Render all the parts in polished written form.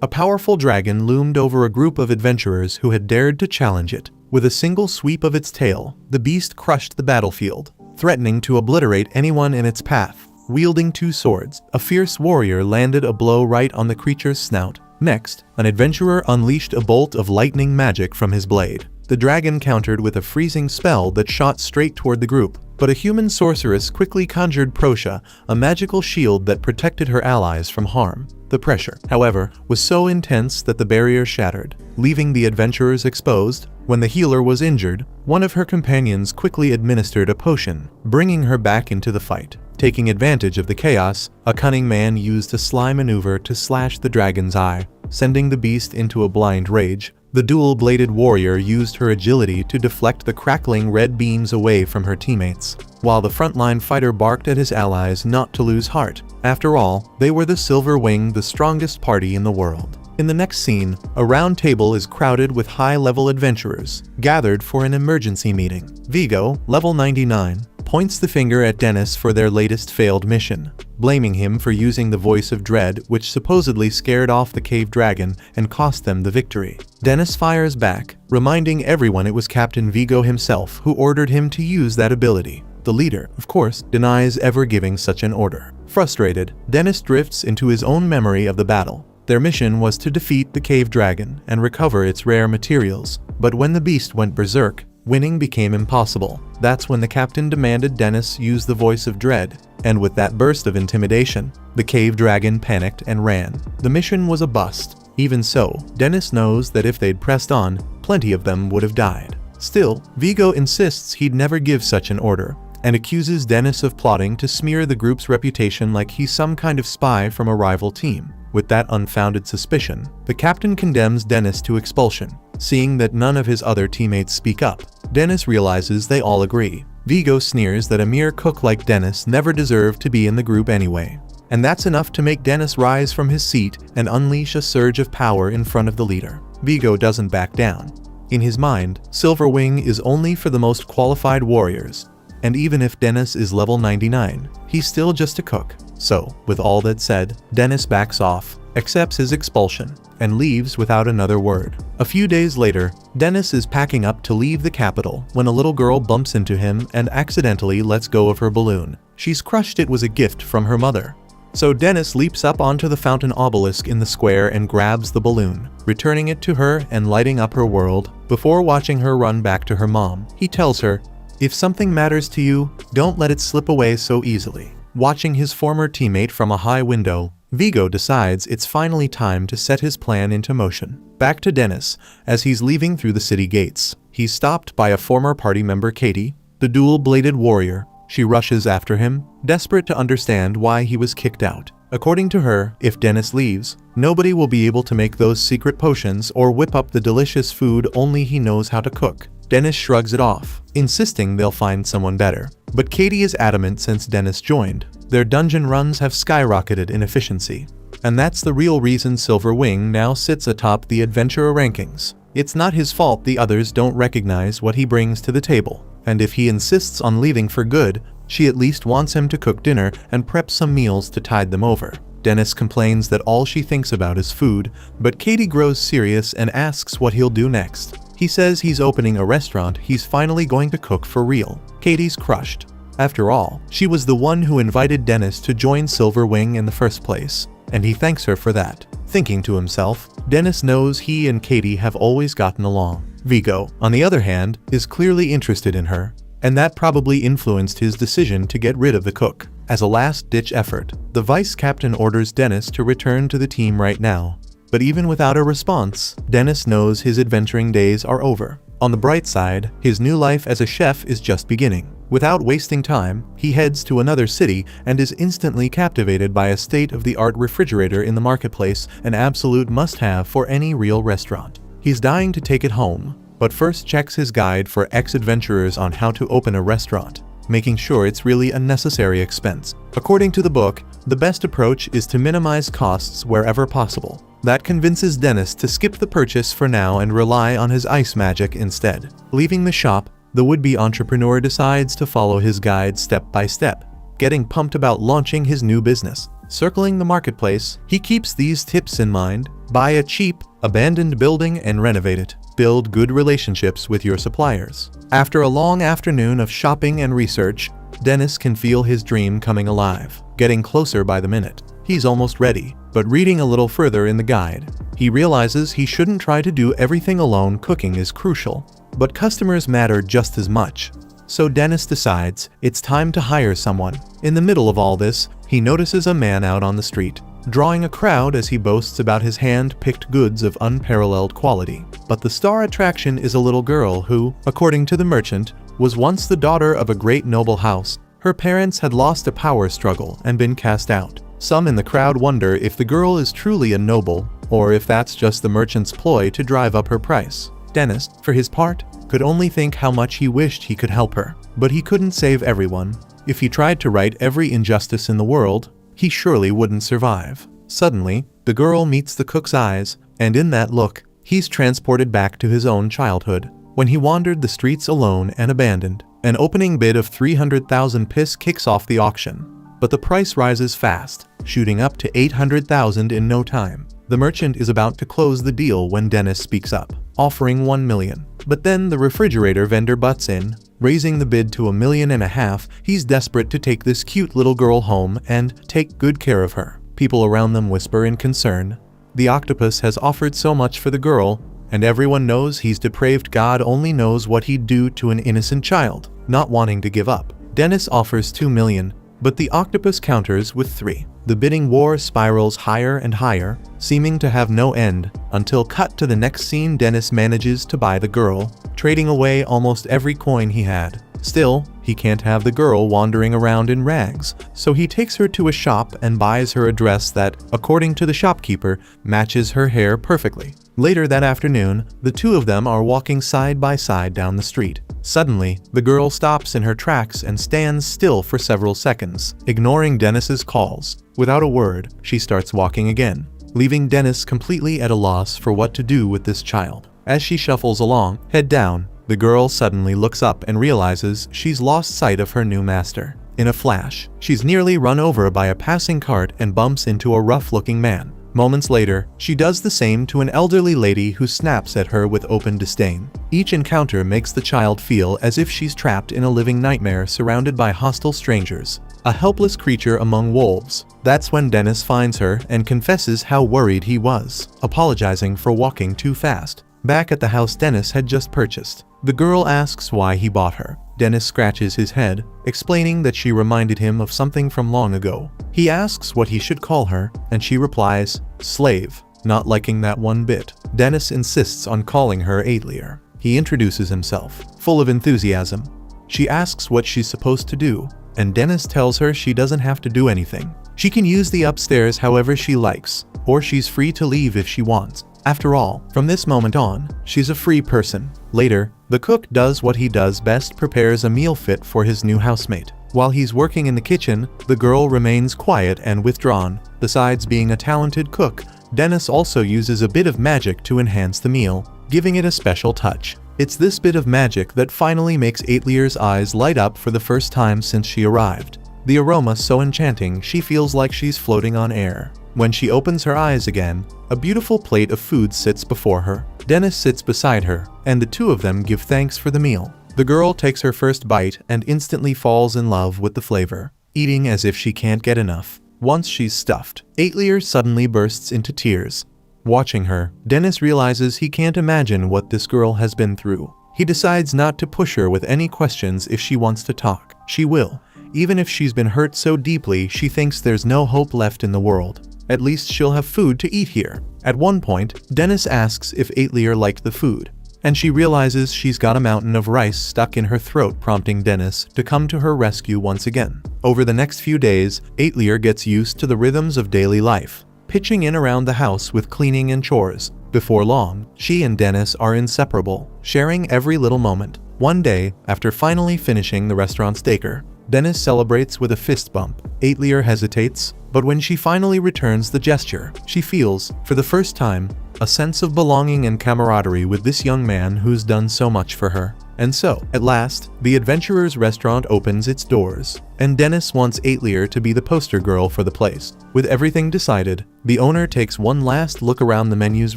A powerful dragon loomed over a group of adventurers who had dared to challenge it. With a single sweep of its tail, the beast crushed the battlefield, threatening to obliterate anyone in its path. Wielding 2 swords, a fierce warrior landed a blow right on the creature's snout. Next, an adventurer unleashed a bolt of lightning magic from his blade. The dragon countered with a freezing spell that shot straight toward the group, but a human sorceress quickly conjured Proscia, a magical shield that protected her allies from harm. The pressure, however, was so intense that the barrier shattered, leaving the adventurers exposed. When the healer was injured, one of her companions quickly administered a potion, bringing her back into the fight. Taking advantage of the chaos, a cunning man used a sly maneuver to slash the dragon's eye, sending the beast into a blind rage. The dual-bladed warrior used her agility to deflect the crackling red beams away from her teammates, while the frontline fighter barked at his allies not to lose heart. After all, they were the Silver Wing, the strongest party in the world. In the next scene, a round table is crowded with high-level adventurers, gathered for an emergency meeting. Vigo, level 99, points the finger at Dennis for their latest failed mission, blaming him for using the voice of dread, which supposedly scared off the cave dragon and cost them the victory. Dennis fires back, reminding everyone it was Captain Vigo himself who ordered him to use that ability. The leader, of course, denies ever giving such an order. Frustrated, Dennis drifts into his own memory of the battle. Their mission was to defeat the cave dragon and recover its rare materials, but when the beast went berserk, winning became impossible. That's when the captain demanded Dennis use the voice of dread, and with that burst of intimidation, the cave dragon panicked and ran. The mission was a bust. Even so, Dennis knows that if they'd pressed on, plenty of them would have died. Still, Vigo insists he'd never give such an order, and accuses Dennis of plotting to smear the group's reputation like he's some kind of spy from a rival team. With that unfounded suspicion, the captain condemns Dennis to expulsion. Seeing that none of his other teammates speak up, Dennis realizes they all agree. Vigo sneers that a mere cook like Dennis never deserved to be in the group anyway. And that's enough to make Dennis rise from his seat and unleash a surge of power in front of the leader. Vigo doesn't back down. In his mind, Silver Wing is only for the most qualified warriors, and even if Dennis is level 99, he's still just a cook. So, with all that said, Dennis backs off, accepts his expulsion, and leaves without another word. A few days later, Dennis is packing up to leave the capital when a little girl bumps into him and accidentally lets go of her balloon. She's crushed it was a gift from her mother. So Dennis leaps up onto the fountain obelisk in the square and grabs the balloon, returning it to her and lighting up her world. Before watching her run back to her mom, he tells her, "If something matters to you, don't let it slip away so easily." Watching his former teammate from a high window, Vigo decides it's finally time to set his plan into motion. Back to Dennis, as he's leaving through the city gates. He's stopped by a former party member, Katie, the dual-bladed warrior. She rushes after him, desperate to understand why he was kicked out. According to her, if Dennis leaves, nobody will be able to make those secret potions or whip up the delicious food only he knows how to cook. Dennis shrugs it off, insisting they'll find someone better. But Katie is adamant since Dennis joined. Their dungeon runs have skyrocketed in efficiency. And that's the real reason Silver Wing now sits atop the adventurer rankings. It's not his fault the others don't recognize what he brings to the table. And if he insists on leaving for good, she at least wants him to cook dinner and prep some meals to tide them over. Dennis complains that all she thinks about is food, but Katie grows serious and asks what he'll do next. He says he's opening a restaurant he's finally going to cook for real. Katie's crushed. After all, she was the one who invited Dennis to join Silver Wing in the first place, and he thanks her for that. Thinking to himself, Dennis knows he and Katie have always gotten along. Vigo, on the other hand, is clearly interested in her, and that probably influenced his decision to get rid of the cook. As a last-ditch effort, the vice captain orders Dennis to return to the team right now. But even without a response, Dennis knows his adventuring days are over. On the bright side, his new life as a chef is just beginning. Without wasting time, he heads to another city and is instantly captivated by a state-of-the-art refrigerator in the marketplace, an absolute must-have for any real restaurant. He's dying to take it home, but first checks his guide for ex-adventurers on how to open a restaurant, making sure it's really a necessary expense. According to the book, the best approach is to minimize costs wherever possible. That convinces Dennis to skip the purchase for now and rely on his ice magic instead. Leaving the shop, the would-be entrepreneur decides to follow his guide step by step, getting pumped about launching his new business. Circling the marketplace, he keeps these tips in mind, Buy a cheap, abandoned building and renovate it. Build good relationships with your suppliers. After a long afternoon of shopping and research, Dennis can feel his dream coming alive, getting closer by the minute. He's almost ready, but reading a little further in the guide, he realizes he shouldn't try to do everything alone. Cooking is crucial, but customers matter just as much. So Dennis decides it's time to hire someone. In the middle of all this, he notices a man out on the street, drawing a crowd as he boasts about his hand-picked goods of unparalleled quality. But the star attraction is a little girl who, according to the merchant, was once the daughter of a great noble house. Her parents had lost a power struggle and been cast out. Some in the crowd wonder if the girl is truly a noble, or if that's just the merchant's ploy to drive up her price. Dennis, for his part, could only think how much he wished he could help her. But he couldn't save everyone. If he tried to right every injustice in the world, he surely wouldn't survive. Suddenly, the girl meets the cook's eyes, and in that look, he's transported back to his own childhood, when he wandered the streets alone and abandoned. An opening bid of 300,000 pis kicks off the auction. But the price rises fast, shooting up to 800,000 in no time. The merchant is about to close the deal when Dennis speaks up, offering 1 million. But then the refrigerator vendor butts in, raising the bid to 1.5 million. He's desperate to take this cute little girl home and take good care of her. People around them whisper in concern. The octopus has offered so much for the girl, and everyone knows he's depraved. God only knows what he'd do to an innocent child. Not wanting to give up, Dennis offers 2 million, but the octopus counters with 3. The bidding war spirals higher and higher, seeming to have no end, until cut to the next scene. Dennis manages to buy the girl, trading away almost every coin he had. Still, he can't have the girl wandering around in rags, so he takes her to a shop and buys her a dress that, according to the shopkeeper, matches her hair perfectly. Later that afternoon, the two of them are walking side by side down the street. Suddenly, the girl stops in her tracks and stands still for several seconds, ignoring Dennis's calls. Without a word, she starts walking again, leaving Dennis completely at a loss for what to do with this child. As she shuffles along, head down, the girl suddenly looks up and realizes she's lost sight of her new master. In a flash, she's nearly run over by a passing cart and bumps into a rough-looking man. Moments later, she does the same to an elderly lady who snaps at her with open disdain. Each encounter makes the child feel as if she's trapped in a living nightmare surrounded by hostile strangers, a helpless creature among wolves. That's when Dennis finds her and confesses how worried he was, apologizing for walking too fast. Back at the house Dennis had just purchased, the girl asks why he bought her. Dennis scratches his head, explaining that she reminded him of something from long ago. He asks what he should call her, and she replies, slave, not liking that one bit. Dennis insists on calling her Atelier. He introduces himself, full of enthusiasm. She asks what she's supposed to do, and Dennis tells her she doesn't have to do anything. She can use the upstairs however she likes, or she's free to leave if she wants. After all, from this moment on, she's a free person. Later, the cook does what he does best, prepares a meal fit for his new housemate. While he's working in the kitchen, the girl remains quiet and withdrawn. Besides being a talented cook, Dennis also uses a bit of magic to enhance the meal, giving it a special touch. It's this bit of magic that finally makes Atelier's eyes light up for the first time since she arrived. The aroma so enchanting she feels like she's floating on air. When she opens her eyes again, a beautiful plate of food sits before her. Dennis sits beside her, and the two of them give thanks for the meal. The girl takes her first bite and instantly falls in love with the flavor, eating as if she can't get enough. Once she's stuffed, Atelier suddenly bursts into tears. Watching her, Dennis realizes he can't imagine what this girl has been through. He decides not to push her with any questions. If she wants to talk, she will, even if she's been hurt so deeply she thinks there's no hope left in the world. At least she'll have food to eat here. At one point, Dennis asks if Atelier liked the food, and she realizes she's got a mountain of rice stuck in her throat, prompting Dennis to come to her rescue once again. Over the next few days, Atelier gets used to the rhythms of daily life, pitching in around the house with cleaning and chores. Before long, she and Dennis are inseparable, sharing every little moment. One day, after finally finishing the restaurant's steaker, Dennis celebrates with a fist bump. Atelier hesitates, but when she finally returns the gesture, she feels, for the first time, a sense of belonging and camaraderie with this young man who's done so much for her. And so, at last, the adventurer's restaurant opens its doors, and Dennis wants Atelier to be the poster girl for the place. With everything decided, The owner takes one last look around. The menu's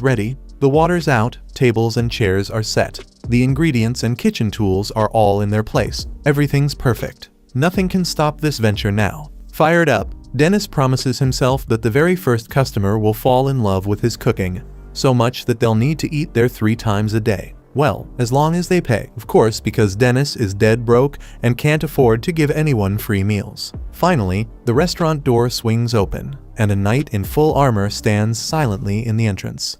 ready. The water's out, tables and chairs are set. The ingredients and kitchen tools are all in their place. Everything's perfect. Nothing can stop this venture now. Fired up, Dennis promises himself that the very first customer will fall in love with his cooking, so much that they'll need to eat there 3 times a day. Well, as long as they pay, of course, because Dennis is dead broke and can't afford to give anyone free meals. Finally, the restaurant door swings open, and a knight in full armor stands silently in the entrance.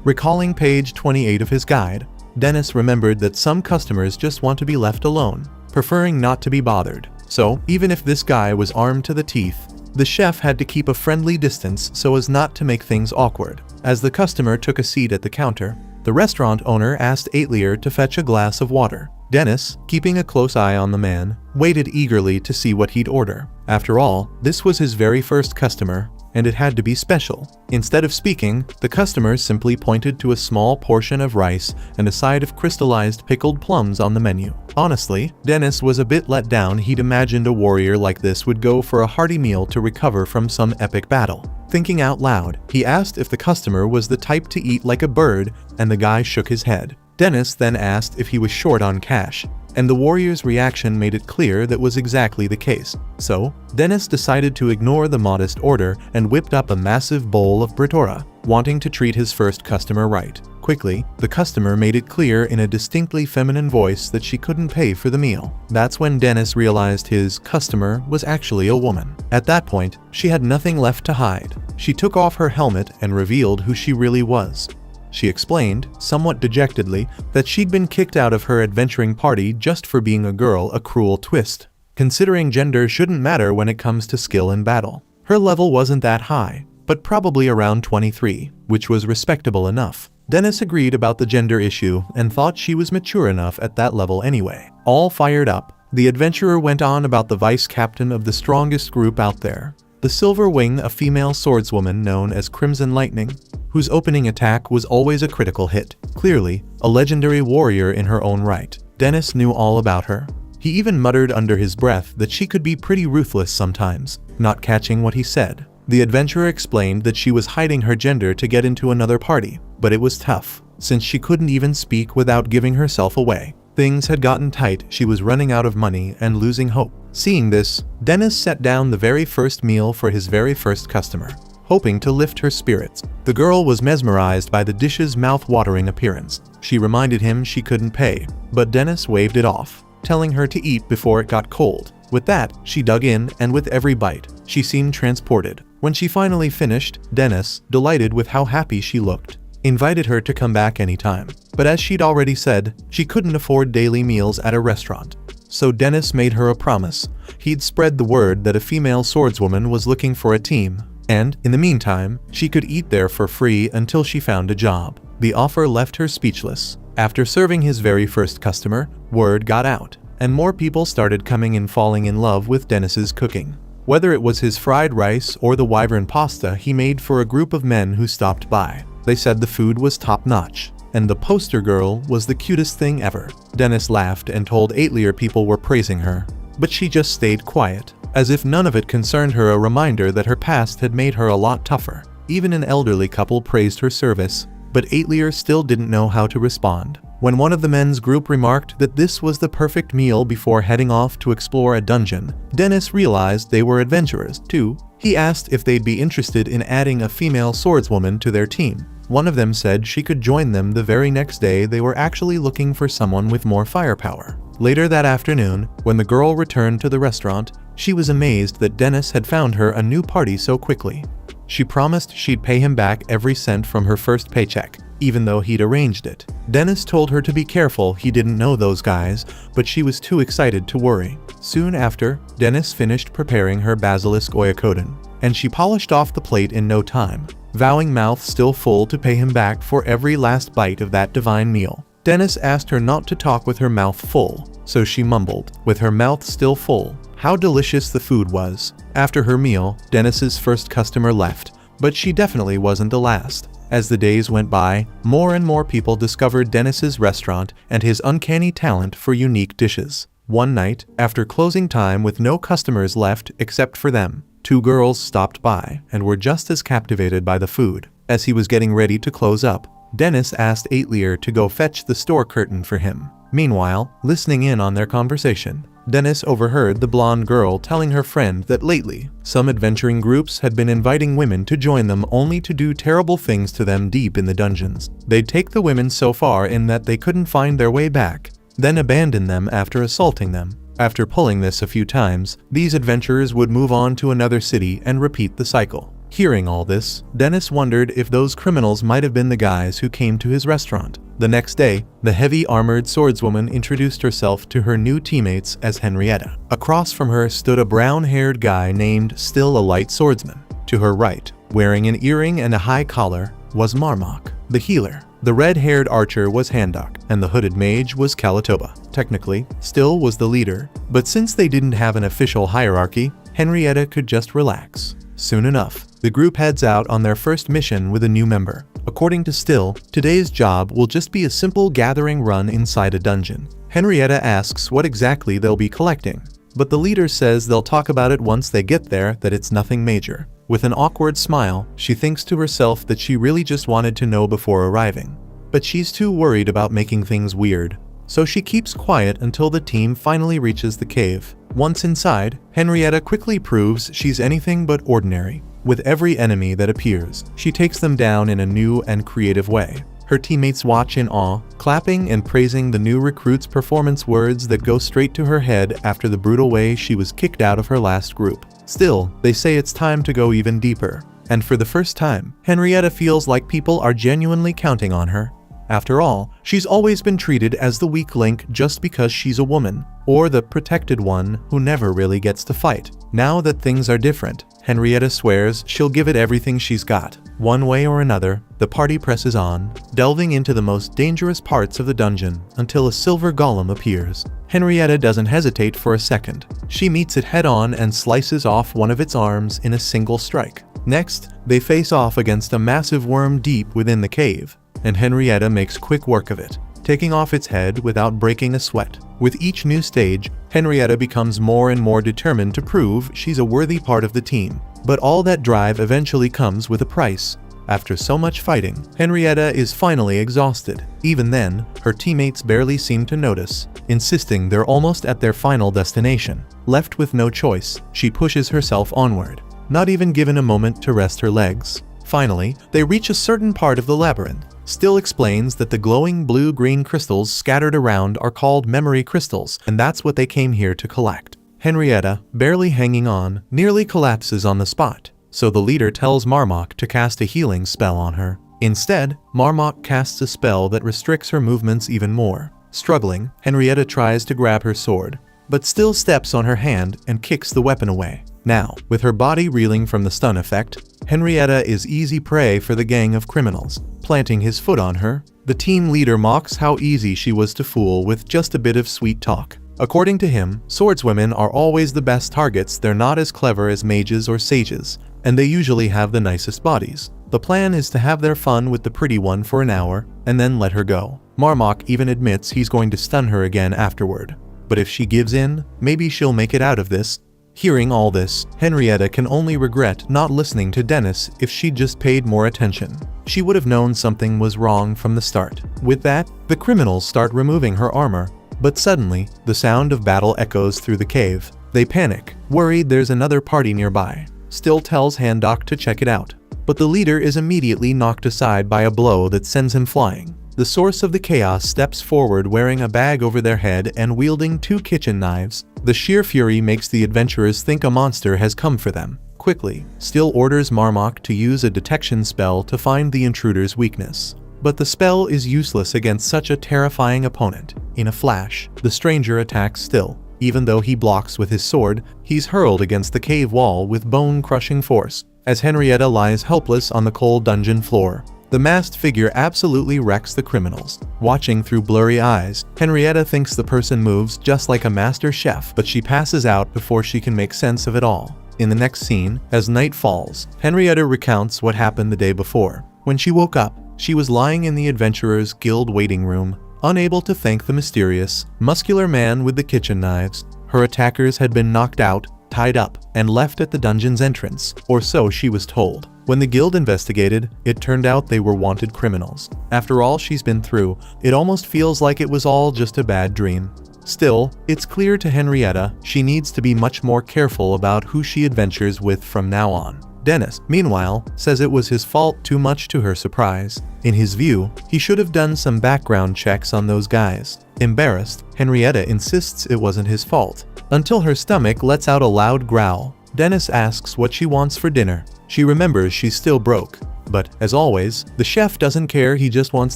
Recalling page 28 of his guide, Dennis remembered that some customers just want to be left alone, preferring not to be bothered. So, even if this guy was armed to the teeth, the chef had to keep a friendly distance so as not to make things awkward. As the customer took a seat at the counter, the restaurant owner asked Aetlier to fetch a glass of water. Dennis, keeping a close eye on the man, waited eagerly to see what he'd order. After all, this was his very first customer, and it had to be special. Instead of speaking, the customer simply pointed to a small portion of rice and a side of crystallized pickled plums on the menu. Honestly, Dennis was a bit let down. He'd imagined a warrior like this would go for a hearty meal to recover from some epic battle. Thinking out loud, he asked if the customer was the type to eat like a bird, and the guy shook his head. Dennis then asked if he was short on cash, and the warrior's reaction made it clear that was exactly the case. So, Dennis decided to ignore the modest order and whipped up a massive bowl of Britora, wanting to treat his first customer right. Quickly, the customer made it clear in a distinctly feminine voice that she couldn't pay for the meal. That's when Dennis realized his customer was actually a woman. At that point, she had nothing left to hide. She took off her helmet and revealed who she really was. She explained, somewhat dejectedly, that she'd been kicked out of her adventuring party just for being a girl. A cruel twist, considering gender shouldn't matter when it comes to skill in battle. Her level wasn't that high, but probably around 23, which was respectable enough. Dennis agreed about the gender issue and thought she was mature enough at that level anyway. All fired up, the adventurer went on about the vice captain of the strongest group out there, the Silver Wing, a female swordswoman known as Crimson Lightning, whose opening attack was always a critical hit. Clearly, a legendary warrior in her own right. Dennis knew all about her. He even muttered under his breath that she could be pretty ruthless sometimes, not catching what he said. The adventurer explained that she was hiding her gender to get into another party, but it was tough, since she couldn't even speak without giving herself away. Things had gotten tight, she was running out of money and losing hope. Seeing this, Dennis set down the very first meal for his very first customer, hoping to lift her spirits. The girl was mesmerized by the dish's mouth-watering appearance. She reminded him she couldn't pay, but Dennis waved it off, telling her to eat before it got cold. With that, she dug in, and with every bite, she seemed transported. When she finally finished, Dennis, delighted with how happy she looked, invited her to come back anytime. But as she'd already said, she couldn't afford daily meals at a restaurant. So Dennis made her a promise. He'd spread the word that a female swordswoman was looking for a team, and, in the meantime, she could eat there for free until she found a job. The offer left her speechless. After serving his very first customer, word got out, and more people started coming in, falling in love with Dennis's cooking. Whether it was his fried rice or the wyvern pasta he made for a group of men who stopped by, they said the food was top-notch, and the poster girl was the cutest thing ever. Dennis laughed and told Aetlier people were praising her, but she just stayed quiet, as if none of it concerned her, a reminder that her past had made her a lot tougher. Even an elderly couple praised her service, but Aetlier still didn't know how to respond. When one of the men's group remarked that this was the perfect meal before heading off to explore a dungeon, Dennis realized they were adventurers, too. He asked if they'd be interested in adding a female swordswoman to their team. One of them said she could join them the very next day. They were actually looking for someone with more firepower. Later that afternoon, when the girl returned to the restaurant, she was amazed that Dennis had found her a new party so quickly. She promised she'd pay him back every cent from her first paycheck, even though he'd arranged it. Dennis told her to be careful, he didn't know those guys, but she was too excited to worry. Soon after, Dennis finished preparing her basilisk oyakodon, and she polished off the plate in no time, vowing, mouth still full, to pay him back for every last bite of that divine meal. Dennis asked her not to talk with her mouth full, so she mumbled, with her mouth still full, how delicious the food was. After her meal, Dennis's first customer left, but she definitely wasn't the last. As the days went by, more and more people discovered Dennis's restaurant and his uncanny talent for unique dishes. One night, after closing time with no customers left except for them, 2 girls stopped by and were just as captivated by the food. As he was getting ready to close up, Dennis asked Aetlier to go fetch the store curtain for him. Meanwhile, listening in on their conversation, Dennis overheard the blonde girl telling her friend that lately, some adventuring groups had been inviting women to join them only to do terrible things to them deep in the dungeons. They'd take the women so far in that they couldn't find their way back, then abandon them after assaulting them. After pulling this a few times, these adventurers would move on to another city and repeat the cycle. Hearing all this, Dennis wondered if those criminals might have been the guys who came to his restaurant. The next day, the heavy-armored swordswoman introduced herself to her new teammates as Henrietta. Across from her stood a brown-haired guy named Still a Light Swordsman. To her right, wearing an earring and a high collar, was Marmok, the healer. The red-haired archer was Handok, and the hooded mage was Kalatoba. Technically, Still was the leader, but since they didn't have an official hierarchy, Henrietta could just relax. Soon enough, the group heads out on their first mission with a new member. According to Still, today's job will just be a simple gathering run inside a dungeon. Henrietta asks what exactly they'll be collecting, but the leader says they'll talk about it once they get there, that it's nothing major. With an awkward smile, she thinks to herself that she really just wanted to know before arriving. But she's too worried about making things weird, so she keeps quiet until the team finally reaches the cave. Once inside, Henrietta quickly proves she's anything but ordinary. With every enemy that appears, she takes them down in a new and creative way. Her teammates watch in awe, clapping and praising the new recruit's performance, words that go straight to her head after the brutal way she was kicked out of her last group. Still, they say it's time to go even deeper. And for the first time, Henrietta feels like people are genuinely counting on her. After all, she's always been treated as the weak link just because she's a woman, or the protected one who never really gets to fight. Now that things are different, Henrietta swears she'll give it everything she's got. One way or another, the party presses on, delving into the most dangerous parts of the dungeon until a silver golem appears. Henrietta doesn't hesitate for a second. She meets it head-on and slices off one of its arms in a single strike. Next, they face off against a massive worm deep within the cave, and Henrietta makes quick work of it, taking off its head without breaking a sweat. With each new stage, Henrietta becomes more and more determined to prove she's a worthy part of the team. But all that drive eventually comes with a price. After so much fighting, Henrietta is finally exhausted. Even then, her teammates barely seem to notice, insisting they're almost at their final destination. Left with no choice, she pushes herself onward, not even given a moment to rest her legs. Finally, they reach a certain part of the labyrinth. Still explains that the glowing blue-green crystals scattered around are called memory crystals, and that's what they came here to collect. Henrietta, barely hanging on, nearly collapses on the spot, so the leader tells Marmok to cast a healing spell on her. Instead, Marmok casts a spell that restricts her movements even more. Struggling, Henrietta tries to grab her sword, but Still steps on her hand and kicks the weapon away. Now, with her body reeling from the stun effect, Henrietta is easy prey for the gang of criminals. Planting his foot on her, the team leader mocks how easy she was to fool with just a bit of sweet talk. According to him, swordswomen are always the best targets. They're not as clever as mages or sages, and they usually have the nicest bodies. The plan is to have their fun with the pretty one for an hour, and then let her go. Marmok even admits he's going to stun her again afterward. But if she gives in, maybe she'll make it out of this. Hearing all this, Henrietta can only regret not listening to Dennis. If she'd just paid more attention, she would have known something was wrong from the start. With that, the criminals start removing her armor, but suddenly, the sound of battle echoes through the cave. They panic, worried there's another party nearby. Still tells Handok to check it out, but the leader is immediately knocked aside by a blow that sends him flying. The source of the chaos steps forward wearing a bag over their head and wielding 2 kitchen knives. The sheer fury makes the adventurers think a monster has come for them. Quickly, Still orders Marmok to use a detection spell to find the intruder's weakness. But the spell is useless against such a terrifying opponent. In a flash, the stranger attacks Still. Even though he blocks with his sword, he's hurled against the cave wall with bone-crushing force, as Henrietta lies helpless on the cold dungeon floor. The masked figure absolutely wrecks the criminals. Watching through blurry eyes, Henrietta thinks the person moves just like a master chef, but she passes out before she can make sense of it all. In the next scene, as night falls, Henrietta recounts what happened the day before. When she woke up, she was lying in the Adventurers Guild waiting room, unable to thank the mysterious, muscular man with the kitchen knives. Her attackers had been knocked out, tied up, and left at the dungeon's entrance, or so she was told. When the guild investigated, it turned out they were wanted criminals. After all she's been through, it almost feels like it was all just a bad dream. Still, it's clear to Henrietta she needs to be much more careful about who she adventures with from now on. Dennis, meanwhile, says it was his fault, too much to her surprise. In his view, he should have done some background checks on those guys. Embarrassed, Henrietta insists it wasn't his fault, until her stomach lets out a loud growl. Dennis asks what she wants for dinner. She remembers she's still broke. But, as always, the chef doesn't care, he just wants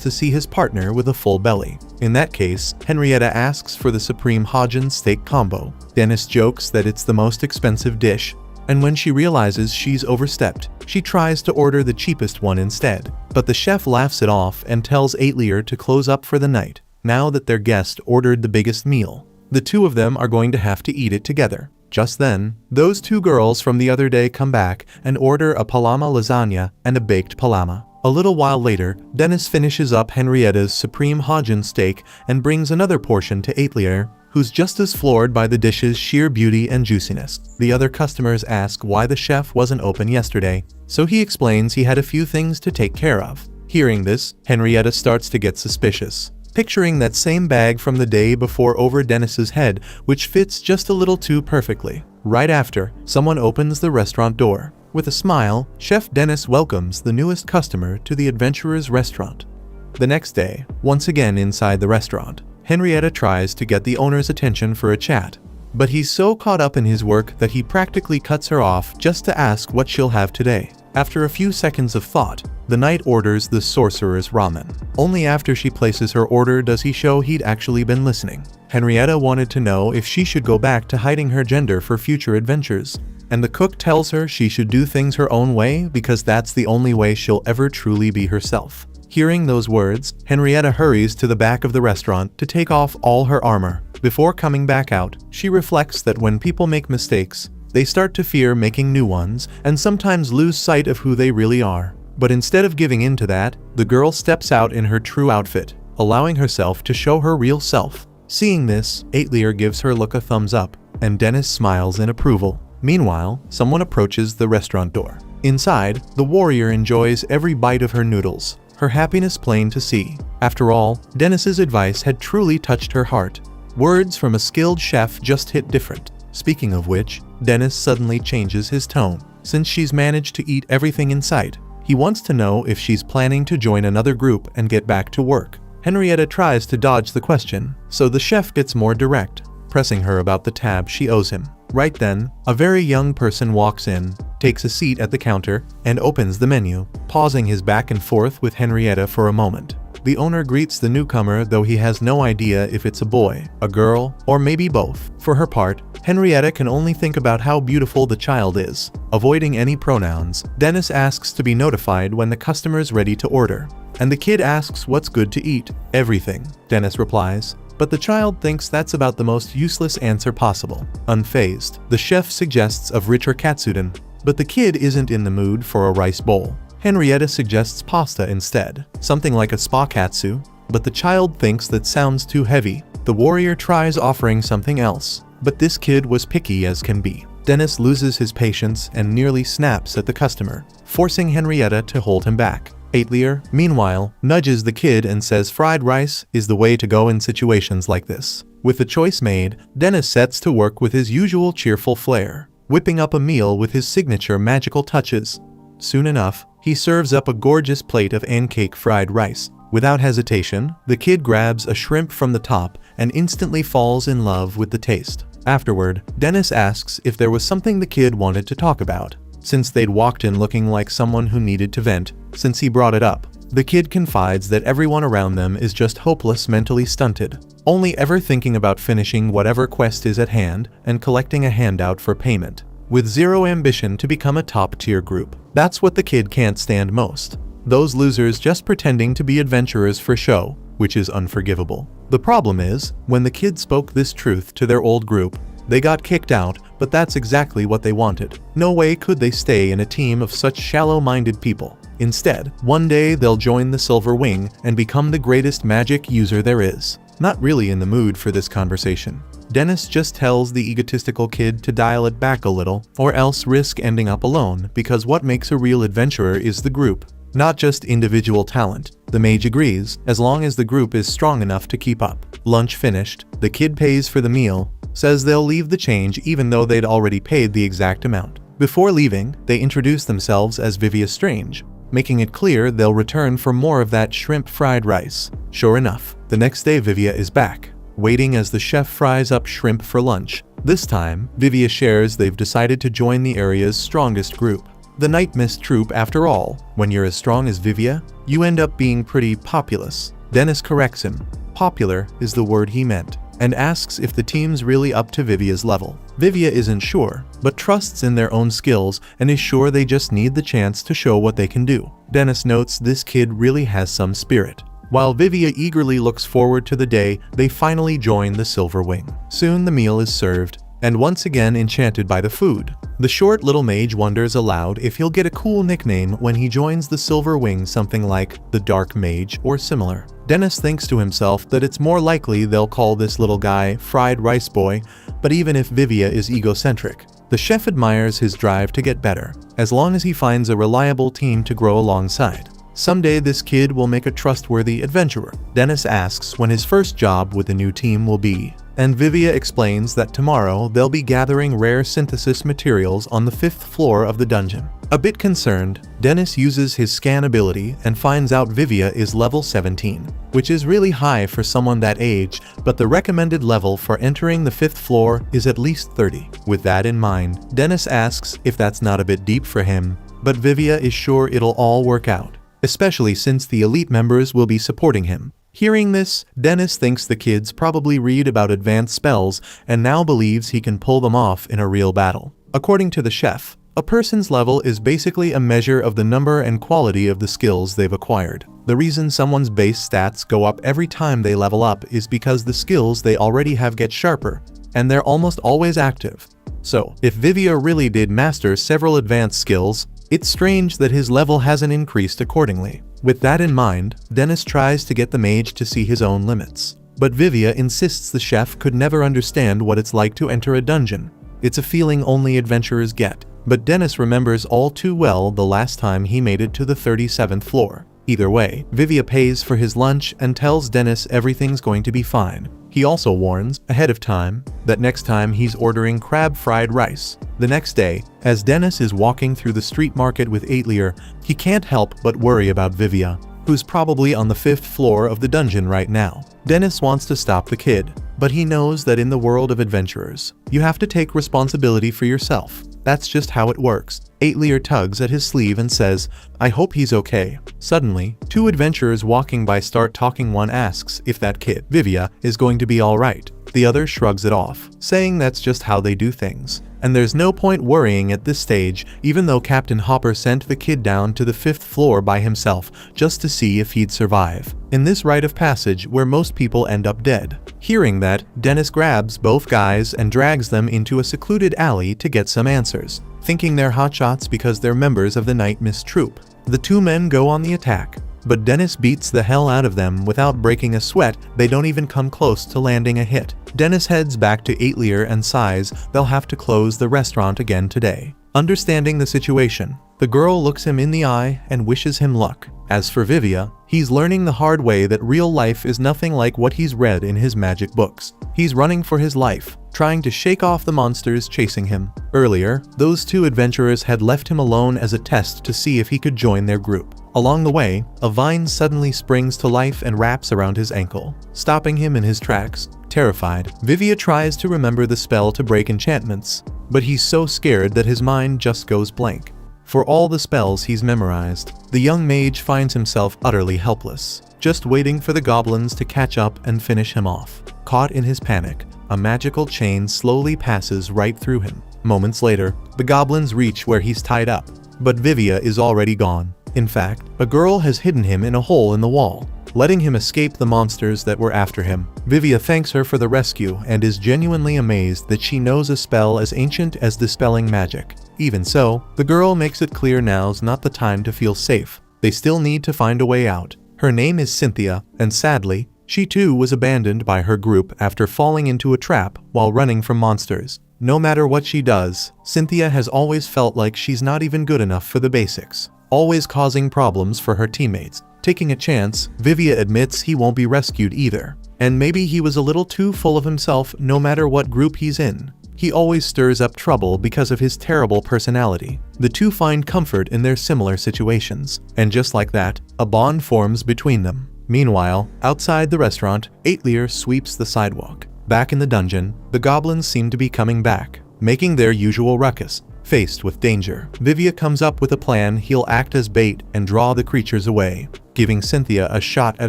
to see his partner with a full belly. In that case, Henrietta asks for the supreme Hajin steak combo. Dennis jokes that it's the most expensive dish, and when she realizes she's overstepped, she tries to order the cheapest one instead. But the chef laughs it off and tells Aetlier to close up for the night. Now that their guest ordered the biggest meal, the two of them are going to have to eat it together. Just then, those two girls from the other day come back and order a palama lasagna and a baked palama. A little while later, Dennis finishes up Henrietta's supreme Hajin steak and brings another portion to Aetlier, who's just as floored by the dish's sheer beauty and juiciness. The other customers ask why the chef wasn't open yesterday, so he explains he had a few things to take care of. Hearing this, Henrietta starts to get suspicious, picturing that same bag from the day before over Dennis's head, which fits just a little too perfectly. Right after, someone opens the restaurant door. With a smile, Chef Dennis welcomes the newest customer to the adventurer's restaurant. The next day, once again inside the restaurant, Henrietta tries to get the owner's attention for a chat, but he's so caught up in his work that he practically cuts her off just to ask what she'll have today. After a few seconds of thought, the knight orders the sorcerer's ramen. Only after she places her order does he show he'd actually been listening. Henrietta wanted to know if she should go back to hiding her gender for future adventures, and the cook tells her she should do things her own way because that's the only way she'll ever truly be herself. Hearing those words, Henrietta hurries to the back of the restaurant to take off all her armor. Before coming back out, she reflects that when people make mistakes, they start to fear making new ones and sometimes lose sight of who they really are. But instead of giving in to that, the girl steps out in her true outfit, allowing herself to show her real self. Seeing this, Aetlier gives her look a thumbs up, and Dennis smiles in approval. Meanwhile, someone approaches the restaurant door. Inside, the warrior enjoys every bite of her noodles, her happiness plain to see. After all, Dennis's advice had truly touched her heart. Words from a skilled chef just hit different. Speaking of which, Dennis suddenly changes his tone. Since she's managed to eat everything in sight, he wants to know if she's planning to join another group and get back to work. Henrietta tries to dodge the question, so the chef gets more direct, pressing her about the tab she owes him. Right then, a very young person walks in, takes a seat at the counter, and opens the menu, pausing his back and forth with Henrietta for a moment. The owner greets the newcomer, though he has no idea if it's a boy, a girl, or maybe both. For her part, Henrietta can only think about how beautiful the child is. Avoiding any pronouns, Dennis asks to be notified when the customer's ready to order, and the kid asks what's good to eat. Everything, Dennis replies, but the child thinks that's about the most useless answer possible. Unfazed, the chef suggests of richer katsudon, but the kid isn't in the mood for a rice bowl. Henrietta suggests pasta instead, something like a spa katsu, but the child thinks that sounds too heavy. The warrior tries offering something else, but this kid was picky as can be. Dennis loses his patience and nearly snaps at the customer, forcing Henrietta to hold him back. Aetlier, meanwhile, nudges the kid and says fried rice is the way to go in situations like this. With the choice made, Dennis sets to work with his usual cheerful flair, whipping up a meal with his signature magical touches. Soon enough, he serves up a gorgeous plate of pancake fried rice. Without hesitation, the kid grabs a shrimp from the top and instantly falls in love with the taste. Afterward, Dennis asks if there was something the kid wanted to talk about. Since they'd walked in looking like someone who needed to vent, since he brought it up, the kid confides that everyone around them is just hopeless, mentally stunted, only ever thinking about finishing whatever quest is at hand and collecting a handout for payment, with zero ambition to become a top-tier group. That's what the kid can't stand most. Those losers just pretending to be adventurers for show, which is unforgivable. The problem is, when the kid spoke this truth to their old group, they got kicked out, but that's exactly what they wanted. No way could they stay in a team of such shallow-minded people. Instead, one day they'll join the Silver Wing and become the greatest magic user there is. Not really in the mood for this conversation. Dennis just tells the egotistical kid to dial it back a little, or else risk ending up alone, because what makes a real adventurer is the group, not just individual talent. The mage agrees, as long as the group is strong enough to keep up. Lunch finished, the kid pays for the meal, says they'll leave the change even though they'd already paid the exact amount. Before leaving, they introduce themselves as Vivia Strange, making it clear they'll return for more of that shrimp fried rice. Sure enough, the next day Vivia is back, waiting as the chef fries up shrimp for lunch. This time, Vivia shares they've decided to join the area's strongest group, the Night Mist Troop. After all, when you're as strong as Vivia, you end up being pretty populous. Dennis corrects him. Popular is the word he meant, and asks if the team's really up to Vivia's level. Vivia isn't sure, but trusts in their own skills and is sure they just need the chance to show what they can do. Dennis notes this kid really has some spirit, while Vivia eagerly looks forward to the day they finally join the Silver Wing. Soon the meal is served, and once again enchanted by the food, the short little mage wonders aloud if he'll get a cool nickname when he joins the Silver Wing, something like the Dark Mage or similar. Dennis thinks to himself that it's more likely they'll call this little guy Fried Rice Boy, but even if Vivia is egocentric, the chef admires his drive to get better, as long as he finds a reliable team to grow alongside. Someday this kid will make a trustworthy adventurer. Dennis asks when his first job with the new team will be, and Vivia explains that tomorrow they'll be gathering rare synthesis materials on the 5th floor of the dungeon. A bit concerned, Dennis uses his scan ability and finds out Vivia is level 17, which is really high for someone that age, but the recommended level for entering the 5th floor is at least 30. With that in mind, Dennis asks if that's not a bit deep for him, but Vivia is sure it'll all work out, especially since the elite members will be supporting him. Hearing this, Dennis thinks the kids probably read about advanced spells and now believes he can pull them off in a real battle. According to the chef, a person's level is basically a measure of the number and quality of the skills they've acquired. The reason someone's base stats go up every time they level up is because the skills they already have get sharper, and they're almost always active. So, if Vivia really did master several advanced skills, it's strange that his level hasn't increased accordingly. With that in mind, Dennis tries to get the mage to see his own limits. But Vivia insists the chef could never understand what it's like to enter a dungeon. It's a feeling only adventurers get. But Dennis remembers all too well the last time he made it to the 37th floor. Either way, Vivia pays for his lunch and tells Dennis everything's going to be fine. He also warns, ahead of time, that next time he's ordering crab fried rice. The next day, as Dennis is walking through the street market with Aetlier, he can't help but worry about Vivia, who's probably on the 5th floor of the dungeon right now. Dennis wants to stop the kid, but he knows that in the world of adventurers, you have to take responsibility for yourself. That's just how it works. Aetlier tugs at his sleeve and says, "I hope he's okay." Suddenly, two adventurers walking by start talking. One asks if that kid, Vivia, is going to be alright. The other shrugs it off, saying that's just how they do things, and there's no point worrying at this stage, even though Captain Hopper sent the kid down to the 5th floor by himself just to see if he'd survive. In this rite of passage where most people end up dead. Hearing that, Dennis grabs both guys and drags them into a secluded alley to get some answers, thinking they're hotshots because they're members of the Night Mist Troop. The two men go on the attack, but Dennis beats the hell out of them without breaking a sweat. They don't even come close to landing a hit. Dennis heads back to Aetlier and sighs they'll have to close the restaurant again today. Understanding the situation, the girl looks him in the eye and wishes him luck. As for Vivia, he's learning the hard way that real life is nothing like what he's read in his magic books. He's running for his life, trying to shake off the monsters chasing him. Earlier, those two adventurers had left him alone as a test to see if he could join their group. Along the way, a vine suddenly springs to life and wraps around his ankle, stopping him in his tracks. Terrified, Vivia tries to remember the spell to break enchantments, but he's so scared that his mind just goes blank. For all the spells he's memorized, the young mage finds himself utterly helpless, just waiting for the goblins to catch up and finish him off. Caught in his panic, a magical chain slowly passes right through him. Moments later, the goblins reach where he's tied up, but Vivia is already gone. In fact, a girl has hidden him in a hole in the wall, letting him escape the monsters that were after him. Vivia thanks her for the rescue and is genuinely amazed that she knows a spell as ancient as dispelling magic. Even so, the girl makes it clear now's not the time to feel safe. They still need to find a way out. Her name is Cynthia, and sadly, She too was abandoned by her group after falling into a trap while running from monsters. No matter what she does, Cynthia has always felt like she's not even good enough for the basics, always causing problems for her teammates. Taking a chance, Vivia admits he won't be rescued either. And maybe he was a little too full of himself no matter what group he's in. He always stirs up trouble because of his terrible personality. The two find comfort in their similar situations, and just like that, a bond forms between them. Meanwhile, outside the restaurant, Aetlier sweeps the sidewalk. Back in the dungeon, the goblins seem to be coming back, making their usual ruckus. Faced with danger, Vivia comes up with a plan. He'll act as bait and draw the creatures away, giving Cynthia a shot at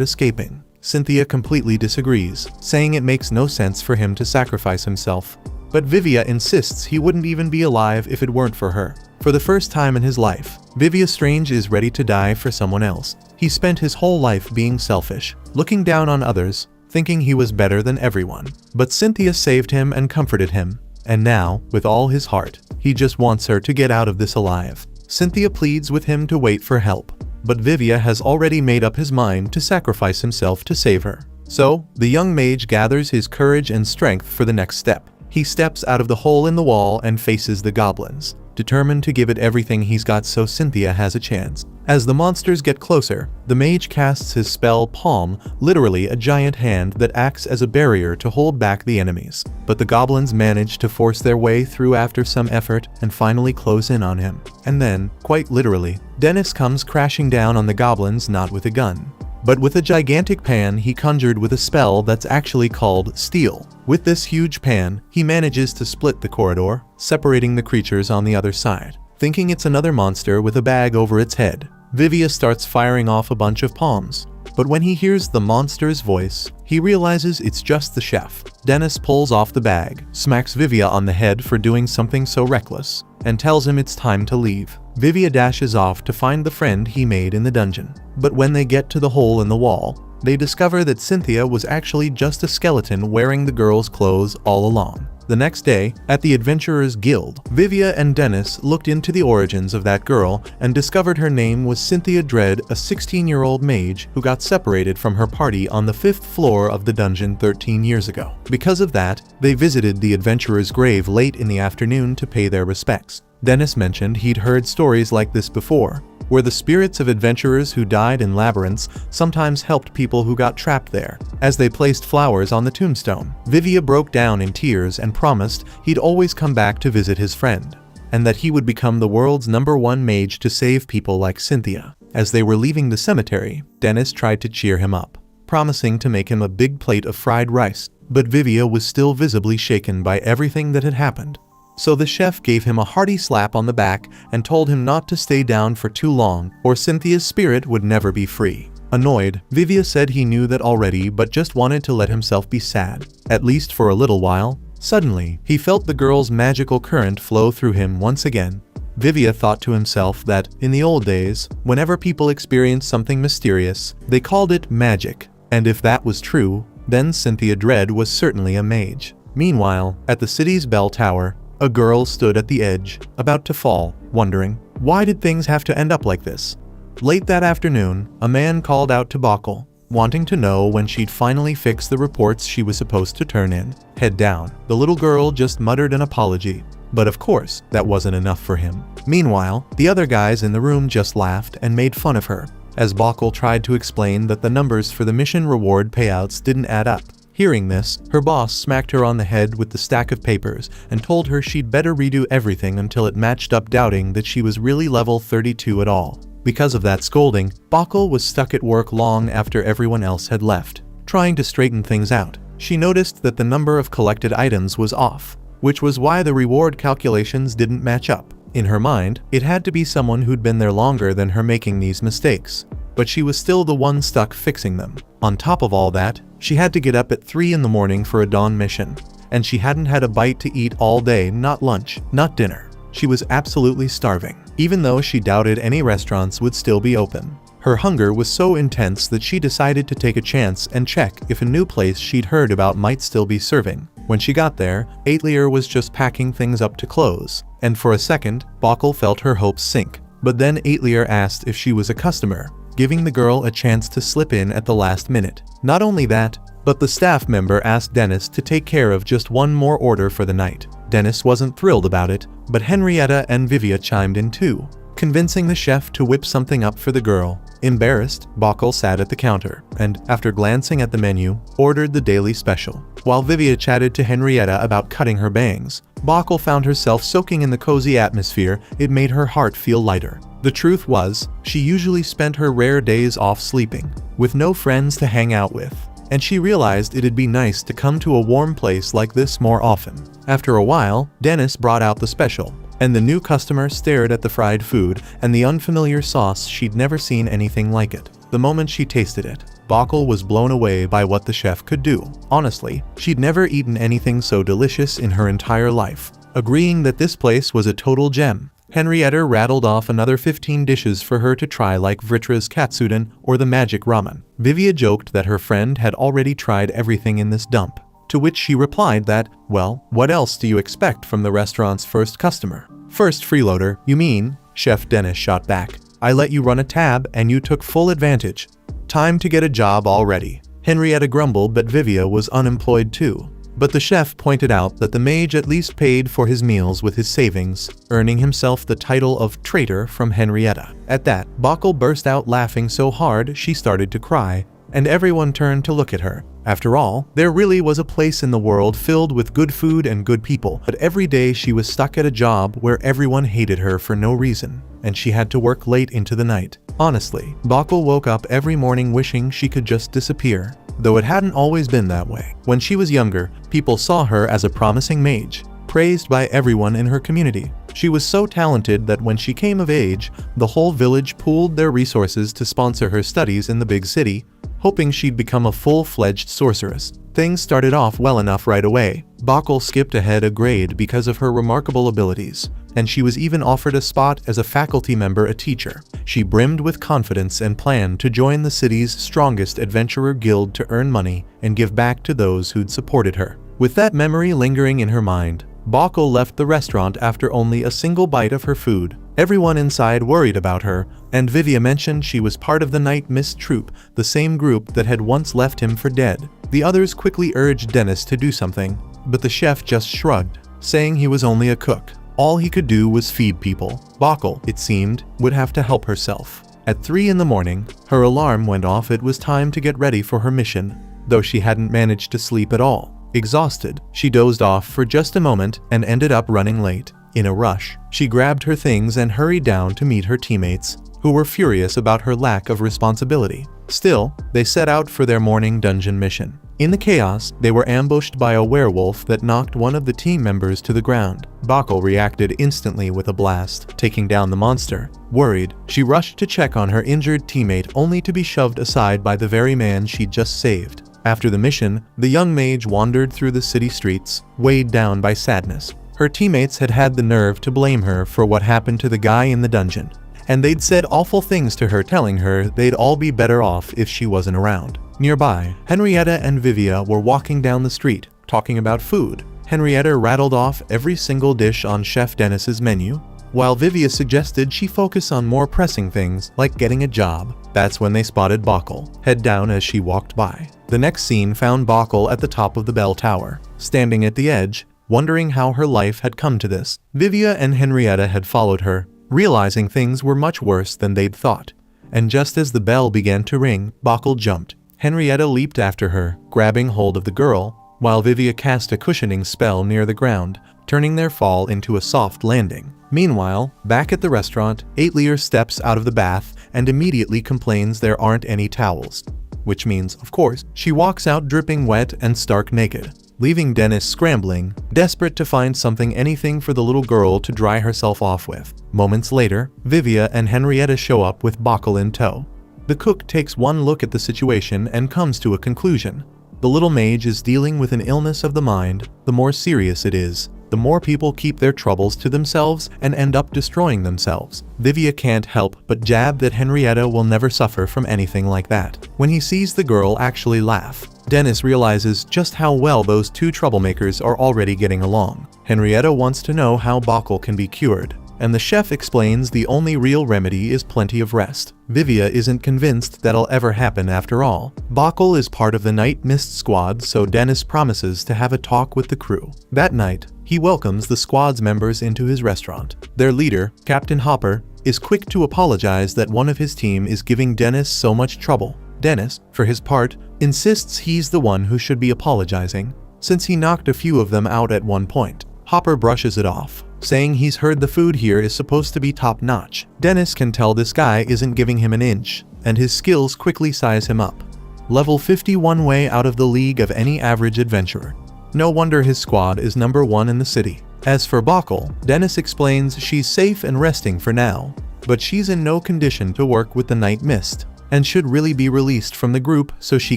escaping. Cynthia completely disagrees, saying it makes no sense for him to sacrifice himself. But Vivia insists he wouldn't even be alive if it weren't for her. For the first time in his life, Vivia Strange is ready to die for someone else. He spent his whole life being selfish, looking down on others, thinking he was better than everyone. But Cynthia saved him and comforted him. And now, with all his heart, he just wants her to get out of this alive. Cynthia pleads with him to wait for help. But Vivia has already made up his mind to sacrifice himself to save her. So, the young mage gathers his courage and strength for the next step. He steps out of the hole in the wall and faces the goblins, determined to give it everything he's got so Cynthia has a chance. As the monsters get closer, the mage casts his spell Palm, literally a giant hand that acts as a barrier to hold back the enemies. But the goblins manage to force their way through after some effort and finally close in on him. And then, quite literally, Dennis comes crashing down on the goblins, not with a gun, but with a gigantic pan he conjured with a spell that's actually called Steel. With this huge pan, he manages to split the corridor, separating the creatures on the other side. Thinking it's another monster with a bag over its head, Vivia starts firing off a bunch of palms. But when he hears the monster's voice, he realizes it's just the chef. Dennis pulls off the bag, smacks Vivia on the head for doing something so reckless, and tells him it's time to leave. Vivia dashes off to find the friend he made in the dungeon. But when they get to the hole in the wall, they discover that Cynthia was actually just a skeleton wearing the girl's clothes all along. The next day, at the Adventurers Guild, Vivia and Dennis looked into the origins of that girl and discovered her name was Cynthia Dread, a 16-year-old mage who got separated from her party on the 5th floor of the dungeon 13 years ago. Because of that, they visited the adventurer's grave late in the afternoon to pay their respects. Dennis mentioned he'd heard stories like this before, where the spirits of adventurers who died in labyrinths sometimes helped people who got trapped there. As they placed flowers on the tombstone, Vivia broke down in tears and promised he'd always come back to visit his friend, and that he would become the world's #1 mage to save people like Cynthia. As they were leaving the cemetery, Dennis tried to cheer him up, promising to make him a big plate of fried rice, but Vivia was still visibly shaken by everything that had happened. So the chef gave him a hearty slap on the back and told him not to stay down for too long, or Cynthia's spirit would never be free. Annoyed, Vivia said he knew that already but just wanted to let himself be sad, at least for a little while. Suddenly, he felt the girl's magical current flow through him once again. Vivia thought to himself that, in the old days, whenever people experienced something mysterious, they called it magic, and if that was true, then Cynthia Dread was certainly a mage. Meanwhile, at the city's bell tower, a girl stood at the edge, about to fall, wondering, why did things have to end up like this? Late that afternoon, a man called out to Bakal, wanting to know when she'd finally fix the reports she was supposed to turn in. Head down. The little girl just muttered an apology. But of course, that wasn't enough for him. Meanwhile, the other guys in the room just laughed and made fun of her, as Bakal tried to explain that the numbers for the mission reward payouts didn't add up. Hearing this, her boss smacked her on the head with the stack of papers and told her she'd better redo everything until it matched up, doubting that she was really level 32 at all. Because of that scolding, Bakal was stuck at work long after everyone else had left. Trying to straighten things out, she noticed that the number of collected items was off, which was why the reward calculations didn't match up. In her mind, it had to be someone who'd been there longer than her making these mistakes, but she was still the one stuck fixing them. On top of all that, she had to get up at 3 in the morning for a dawn mission, and she hadn't had a bite to eat all day, not lunch, not dinner. She was absolutely starving, even though she doubted any restaurants would still be open. Her hunger was so intense that she decided to take a chance and check if a new place she'd heard about might still be serving. When she got there, Aetlier was just packing things up to close, and for a second, Bakal felt her hopes sink. But then Aetlier asked if she was a customer, giving the girl a chance to slip in at the last minute. Not only that, but the staff member asked Dennis to take care of just one more order for the night. Dennis wasn't thrilled about it, but Henrietta and Vivia chimed in too, convincing the chef to whip something up for the girl. Embarrassed, Bokkel sat at the counter and, after glancing at the menu, ordered the daily special. While Vivia chatted to Henrietta about cutting her bangs, Bokkel found herself soaking in the cozy atmosphere. It made her heart feel lighter. The truth was, she usually spent her rare days off sleeping, with no friends to hang out with, and she realized it'd be nice to come to a warm place like this more often. After a while, Dennis brought out the special, and the new customer stared at the fried food and the unfamiliar sauce. She'd never seen anything like it. The moment she tasted it, Bokkel was blown away by what the chef could do. Honestly, she'd never eaten anything so delicious in her entire life, agreeing that this place was a total gem. Henrietta rattled off another 15 dishes for her to try, like Vritra's katsudon or the magic ramen. Vivia joked that her friend had already tried everything in this dump, to which she replied that, well, what else do you expect from the restaurant's first customer? First freeloader, you mean? Chef Dennis shot back. I let you run a tab and you took full advantage. Time to get a job already. Henrietta grumbled, but Vivia was unemployed too. But the chef pointed out that the mage at least paid for his meals with his savings, earning himself the title of traitor from Henrietta. At that, Bokkel burst out laughing so hard she started to cry, and everyone turned to look at her. After all, there really was a place in the world filled with good food and good people, but every day she was stuck at a job where everyone hated her for no reason, and she had to work late into the night. Honestly, Bokkel woke up every morning wishing she could just disappear, though it hadn't always been that way. When she was younger, people saw her as a promising mage, praised by everyone in her community. She was so talented that when she came of age, the whole village pooled their resources to sponsor her studies in the big city, hoping she'd become a full-fledged sorceress. Things started off well enough right away. Bokkel skipped ahead a grade because of her remarkable abilities, and she was even offered a spot as a faculty member, a teacher. She brimmed with confidence and planned to join the city's strongest adventurer guild to earn money and give back to those who'd supported her. With that memory lingering in her mind, Bokkel left the restaurant after only a single bite of her food. Everyone inside worried about her, and Vivia mentioned she was part of the Night Mist troupe, the same group that had once left him for dead. The others quickly urged Dennis to do something, but the chef just shrugged, saying he was only a cook. All he could do was feed people. Bokkel, it seemed, would have to help herself. At 3 in the morning, her alarm went off. It was time to get ready for her mission, though she hadn't managed to sleep at all. Exhausted, she dozed off for just a moment and ended up running late. In a rush, she grabbed her things and hurried down to meet her teammates, who were furious about her lack of responsibility. Still, they set out for their morning dungeon mission. In the chaos, they were ambushed by a werewolf that knocked one of the team members to the ground. Bokkel reacted instantly with a blast, taking down the monster. Worried, she rushed to check on her injured teammate, only to be shoved aside by the very man she'd just saved. After the mission, the young mage wandered through the city streets, weighed down by sadness. Her teammates had had the nerve to blame her for what happened to the guy in the dungeon, and they'd said awful things to her, telling her they'd all be better off if she wasn't around. Nearby, Henrietta and Vivia were walking down the street, talking about food. Henrietta rattled off every single dish on Chef Dennis's menu, while Vivia suggested she focus on more pressing things like getting a job. That's when they spotted Bokkel, head down as she walked by. The next scene found Bokkel at the top of the bell tower, standing at the edge, wondering how her life had come to this. Vivia and Henrietta had followed her, realizing things were much worse than they'd thought. And just as the bell began to ring, Bokkel jumped. Henrietta leaped after her, grabbing hold of the girl, while Vivia cast a cushioning spell near the ground, turning their fall into a soft landing. Meanwhile, back at the restaurant, Aetlier steps out of the bath and immediately complains there aren't any towels. Which means, of course, she walks out dripping wet and stark naked, leaving Dennis scrambling, desperate to find anything for the little girl to dry herself off with. Moments later, Vivia and Henrietta show up with Bokkel in tow. The cook takes one look at the situation and comes to a conclusion. The little mage is dealing with an illness of the mind. The more serious it is, the more people keep their troubles to themselves and end up destroying themselves. Vivia can't help but jab that Henrietta will never suffer from anything like that. When he sees the girl actually laugh, Dennis realizes just how well those two troublemakers are already getting along. Henrietta wants to know how Bokkel can be cured, and the chef explains the only real remedy is plenty of rest. Vivia isn't convinced that'll ever happen after all. Bakul is part of the Night Mist squad, so Dennis promises to have a talk with the crew. That night, he welcomes the squad's members into his restaurant. Their leader, Captain Hopper, is quick to apologize that one of his team is giving Dennis so much trouble. Dennis, for his part, insists he's the one who should be apologizing, since he knocked a few of them out at one point. Hopper brushes it off, saying he's heard the food here is supposed to be top-notch. Dennis can tell this guy isn't giving him an inch, and his skills quickly size him up. Level 51 way out of the league of any average adventurer. No wonder his squad is number 1 in the city. As for Bakul, Dennis explains she's safe and resting for now, but she's in no condition to work with the Night Mist, and should really be released from the group so she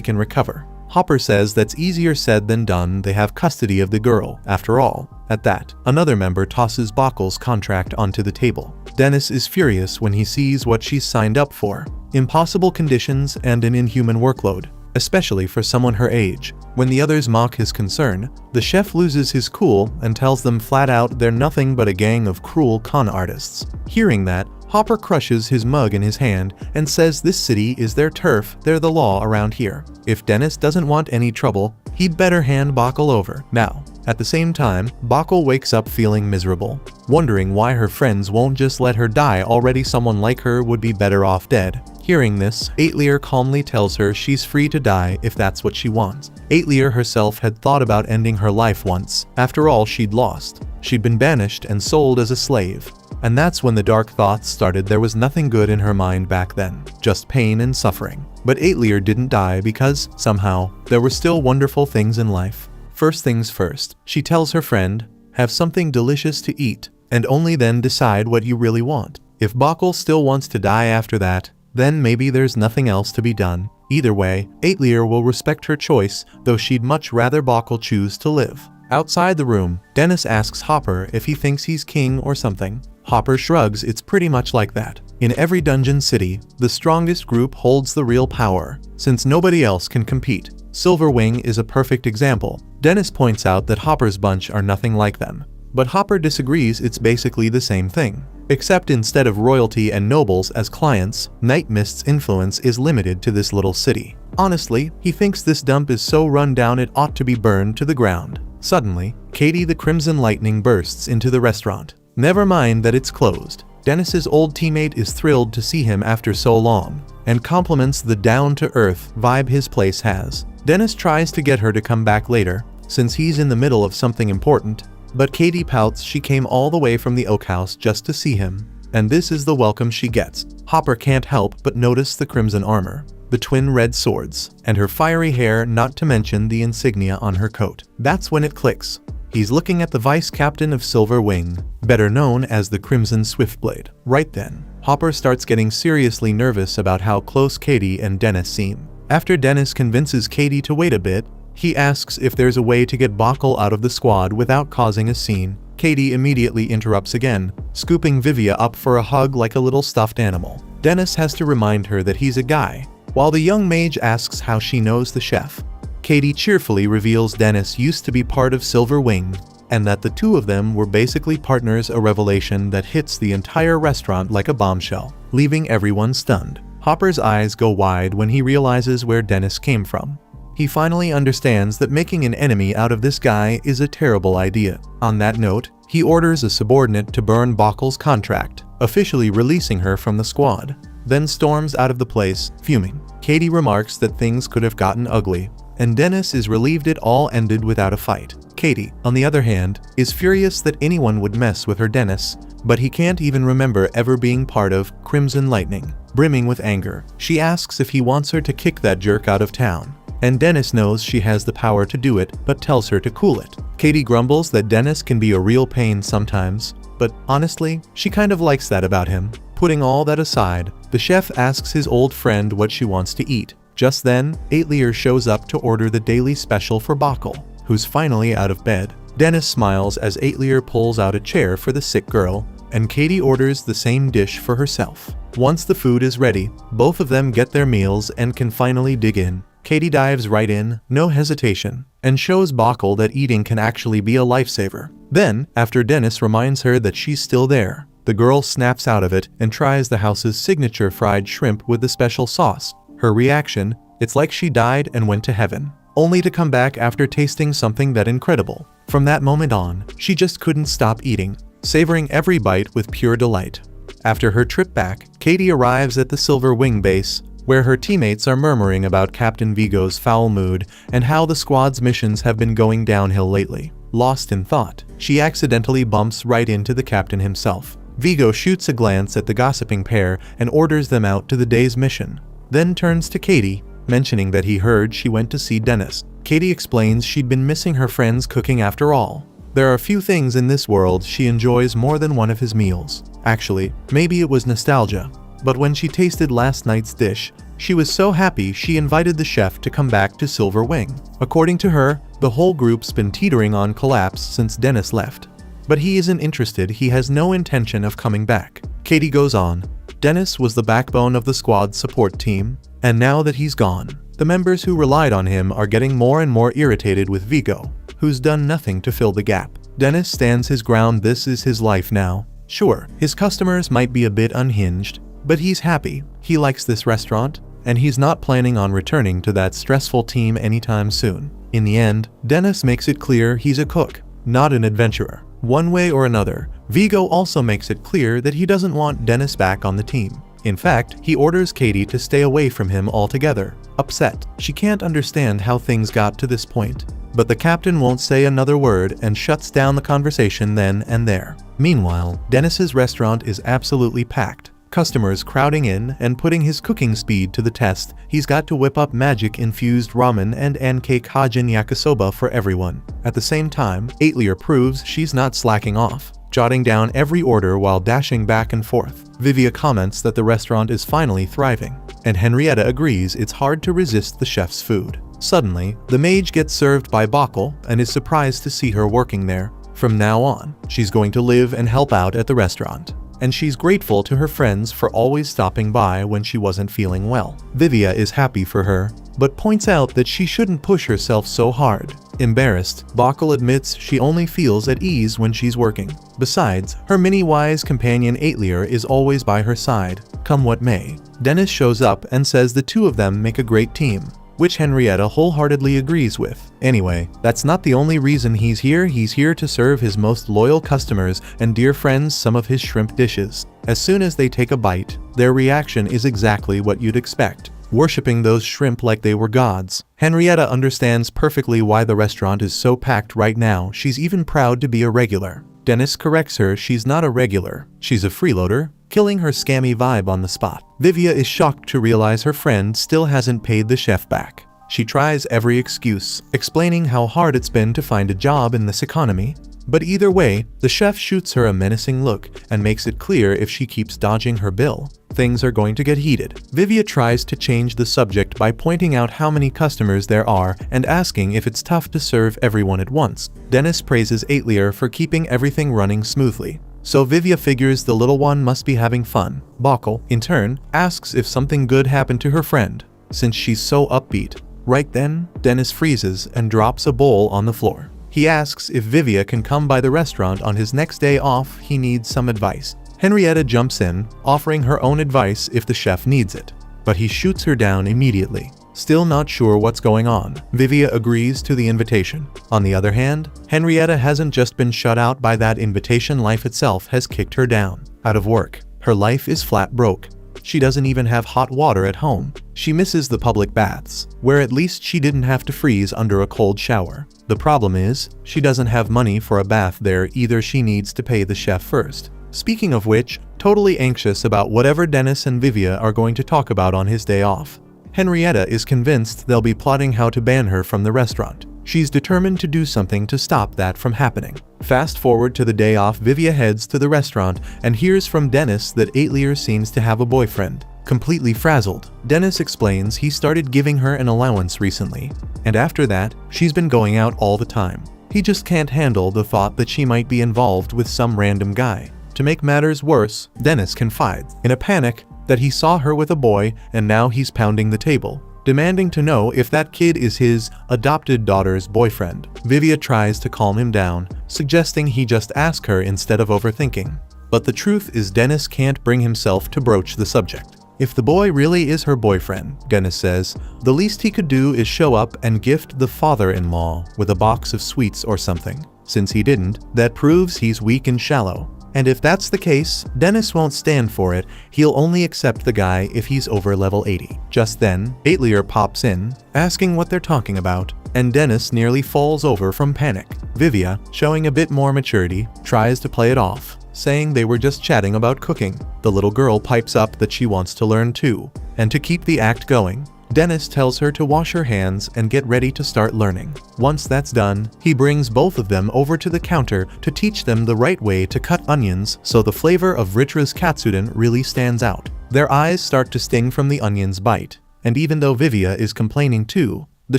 can recover. Hopper says that's easier said than done, they have custody of the girl, after all. At that, another member tosses Bakul's contract onto the table. Dennis is furious when he sees what she's signed up for. Impossible conditions and an inhuman workload, especially for someone her age. When the others mock his concern, the chef loses his cool and tells them flat out they're nothing but a gang of cruel con artists. Hearing that, Hopper crushes his mug in his hand and says this city is their turf, they're the law around here. If Dennis doesn't want any trouble, he'd better hand Bakul over now. At the same time, Bakul wakes up feeling miserable, wondering why her friends won't just let her die already. Someone like her would be better off dead. Hearing this, Aetlier calmly tells her she's free to die if that's what she wants. Aetlier herself had thought about ending her life once. After all she'd lost. She'd been banished and sold as a slave. And that's when the dark thoughts started. There was nothing good in her mind back then, just pain and suffering. But Aetlier didn't die because, somehow, there were still wonderful things in life. First things first, she tells her friend, have something delicious to eat, and only then decide what you really want. If Bakul still wants to die after that, then maybe there's nothing else to be done. Either way, Aetlier will respect her choice, though she'd much rather Bakul choose to live. Outside the room, Dennis asks Hopper if he thinks he's king or something. Hopper shrugs, it's pretty much like that. In every dungeon city, the strongest group holds the real power, since nobody else can compete. Silverwing is a perfect example. Dennis points out that Hopper's bunch are nothing like them. But Hopper disagrees, it's basically the same thing. Except instead of royalty and nobles as clients, Night Mist's influence is limited to this little city. Honestly, he thinks this dump is so run down it ought to be burned to the ground. Suddenly, Katie the Crimson Lightning bursts into the restaurant. Never mind that it's closed. Dennis's old teammate is thrilled to see him after so long, and compliments the down-to-earth vibe his place has. Dennis tries to get her to come back later, since he's in the middle of something important, but Katie pouts she came all the way from the Oak House just to see him, and this is the welcome she gets. Hopper can't help but notice the crimson armor, the twin red swords, and her fiery hair, not to mention the insignia on her coat. That's when it clicks. He's looking at the vice captain of Silverwing, better known as the Crimson Swiftblade. Right then, Hopper starts getting seriously nervous about how close Katie and Dennis seem. After Dennis convinces Katie to wait a bit, he asks if there's a way to get Bakul out of the squad without causing a scene. Katie immediately interrupts again, scooping Vivia up for a hug like a little stuffed animal. Dennis has to remind her that he's a guy, while the young mage asks how she knows the chef. Katie cheerfully reveals Dennis used to be part of Silverwing, and that the two of them were basically partners, a revelation that hits the entire restaurant like a bombshell, leaving everyone stunned. Hopper's eyes go wide when he realizes where Dennis came from. He finally understands that making an enemy out of this guy is a terrible idea. On that note, he orders a subordinate to burn Bakul's contract, officially releasing her from the squad, then storms out of the place, fuming. Katie remarks that things could have gotten ugly, and Dennis is relieved it all ended without a fight. Katie, on the other hand, is furious that anyone would mess with her Dennis, but he can't even remember ever being part of Crimson Lightning. Brimming with anger, she asks if he wants her to kick that jerk out of town, and Dennis knows she has the power to do it, but tells her to cool it. Katie grumbles that Dennis can be a real pain sometimes, but honestly, she kind of likes that about him. Putting all that aside, the chef asks his old friend what she wants to eat. Just then, Aetlier shows up to order the daily special for Bakul, who's finally out of bed. Dennis smiles as Aetlier pulls out a chair for the sick girl, and Katie orders the same dish for herself. Once the food is ready, both of them get their meals and can finally dig in. Katie dives right in, no hesitation, and shows Bakul that eating can actually be a lifesaver. Then, after Dennis reminds her that she's still there, The girl snaps out of it and tries the house's signature fried shrimp with the special sauce. Her reaction, it's like she died and went to heaven, only to come back after tasting something that incredible. From that moment on, she just couldn't stop eating, savoring every bite with pure delight. After her trip back, Katie arrives at the Silver Wing base, where her teammates are murmuring about Captain Vigo's foul mood and how the squad's missions have been going downhill lately. Lost in thought, she accidentally bumps right into the captain himself. Vigo shoots a glance at the gossiping pair and orders them out to the day's mission, then turns to Katie, mentioning that he heard she went to see Dennis. Katie explains she'd been missing her friend's cooking after all. There are few things in this world she enjoys more than one of his meals. Actually, maybe it was nostalgia, but when she tasted last night's dish, she was so happy she invited the chef to come back to Silver Wing. According to her, the whole group's been teetering on collapse since Dennis left. But he isn't interested, he has no intention of coming back. Katie goes on, Dennis was the backbone of the squad's support team, and now that he's gone, the members who relied on him are getting more and more irritated with Vigo, who's done nothing to fill the gap. Dennis stands his ground, this is his life now. Sure, his customers might be a bit unhinged, but he's happy, he likes this restaurant, and he's not planning on returning to that stressful team anytime soon. In the end, Dennis makes it clear he's a cook, not an adventurer. One way or another, Vigo also makes it clear that he doesn't want Dennis back on the team. In fact, he orders Katie to stay away from him altogether. Upset, she can't understand how things got to this point. But the captain won't say another word and shuts down the conversation then and there. Meanwhile, Dennis's restaurant is absolutely packed. Customers crowding in and putting his cooking speed to the test. He's got to whip up magic-infused ramen and Ankei Kajin yakisoba for everyone. At the same time, Aitlier proves she's not slacking off, jotting down every order while dashing back and forth. Vivia comments that the restaurant is finally thriving, and Henrietta agrees it's hard to resist the chef's food. Suddenly, the mage gets served by Bokkel and is surprised to see her working there. From now on, she's going to live and help out at the restaurant, and she's grateful to her friends for always stopping by when she wasn't feeling well. Vivia is happy for her, but points out that she shouldn't push herself so hard. Embarrassed, Bokkel admits she only feels at ease when she's working. Besides, her mini-wise companion Aitlier is always by her side, come what may. Dennis shows up and says the two of them make a great team, which Henrietta wholeheartedly agrees with. Anyway, that's not the only reason he's here to serve his most loyal customers and dear friends some of his shrimp dishes. As soon as they take a bite, their reaction is exactly what you'd expect, worshipping those shrimp like they were gods. Henrietta understands perfectly why the restaurant is so packed right now, she's even proud to be a regular. Dennis corrects her, she's not a regular, she's a freeloader, killing her scammy vibe on the spot. Vivia is shocked to realize her friend still hasn't paid the chef back. She tries every excuse, explaining how hard it's been to find a job in this economy. But either way, the chef shoots her a menacing look and makes it clear if she keeps dodging her bill, things are going to get heated. Vivia tries to change the subject by pointing out how many customers there are and asking if it's tough to serve everyone at once. Dennis praises Aitlier for keeping everything running smoothly, so Vivia figures the little one must be having fun. Bokkel, in turn, asks if something good happened to her friend, since she's so upbeat. Right then, Dennis freezes and drops a bowl on the floor. He asks if Vivia can come by the restaurant on his next day off, he needs some advice. Henrietta jumps in, offering her own advice if the chef needs it, but he shoots her down immediately. Still not sure what's going on, Vivia agrees to the invitation. On the other hand, Henrietta hasn't just been shut out by that invitation, life itself has kicked her down. Out of work, her life is flat broke. She doesn't even have hot water at home. She misses the public baths, where at least she didn't have to freeze under a cold shower. The problem is, she doesn't have money for a bath there either, she needs to pay the chef first. Speaking of which, totally anxious about whatever Dennis and Vivia are going to talk about on his day off. Henrietta is convinced they'll be plotting how to ban her from the restaurant. She's determined to do something to stop that from happening. Fast forward to the day off, Vivia heads to the restaurant and hears from Dennis that Aitlier seems to have a boyfriend. Completely frazzled, Dennis explains he started giving her an allowance recently, and after that, she's been going out all the time. He just can't handle the thought that she might be involved with some random guy. To make matters worse, Dennis confides, in a panic, that he saw her with a boy and now he's pounding the table, demanding to know if that kid is his adopted daughter's boyfriend. Vivia tries to calm him down, suggesting he just ask her instead of overthinking. But the truth is Dennis can't bring himself to broach the subject. If the boy really is her boyfriend, Dennis says, the least he could do is show up and gift the father-in-law with a box of sweets or something. Since he didn't, that proves he's weak and shallow. And if that's the case, Dennis won't stand for it. He'll only accept the guy if he's over level 80. Just then, Aetlier pops in, asking what they're talking about, and Dennis nearly falls over from panic. Vivia, showing a bit more maturity, tries to play it off, saying they were just chatting about cooking. The little girl pipes up that she wants to learn too. And to keep the act going, Dennis tells her to wash her hands and get ready to start learning. Once that's done, he brings both of them over to the counter to teach them the right way to cut onions so the flavor of Ritra's katsudon really stands out. Their eyes start to sting from the onion's bite. And even though Vivia is complaining too, the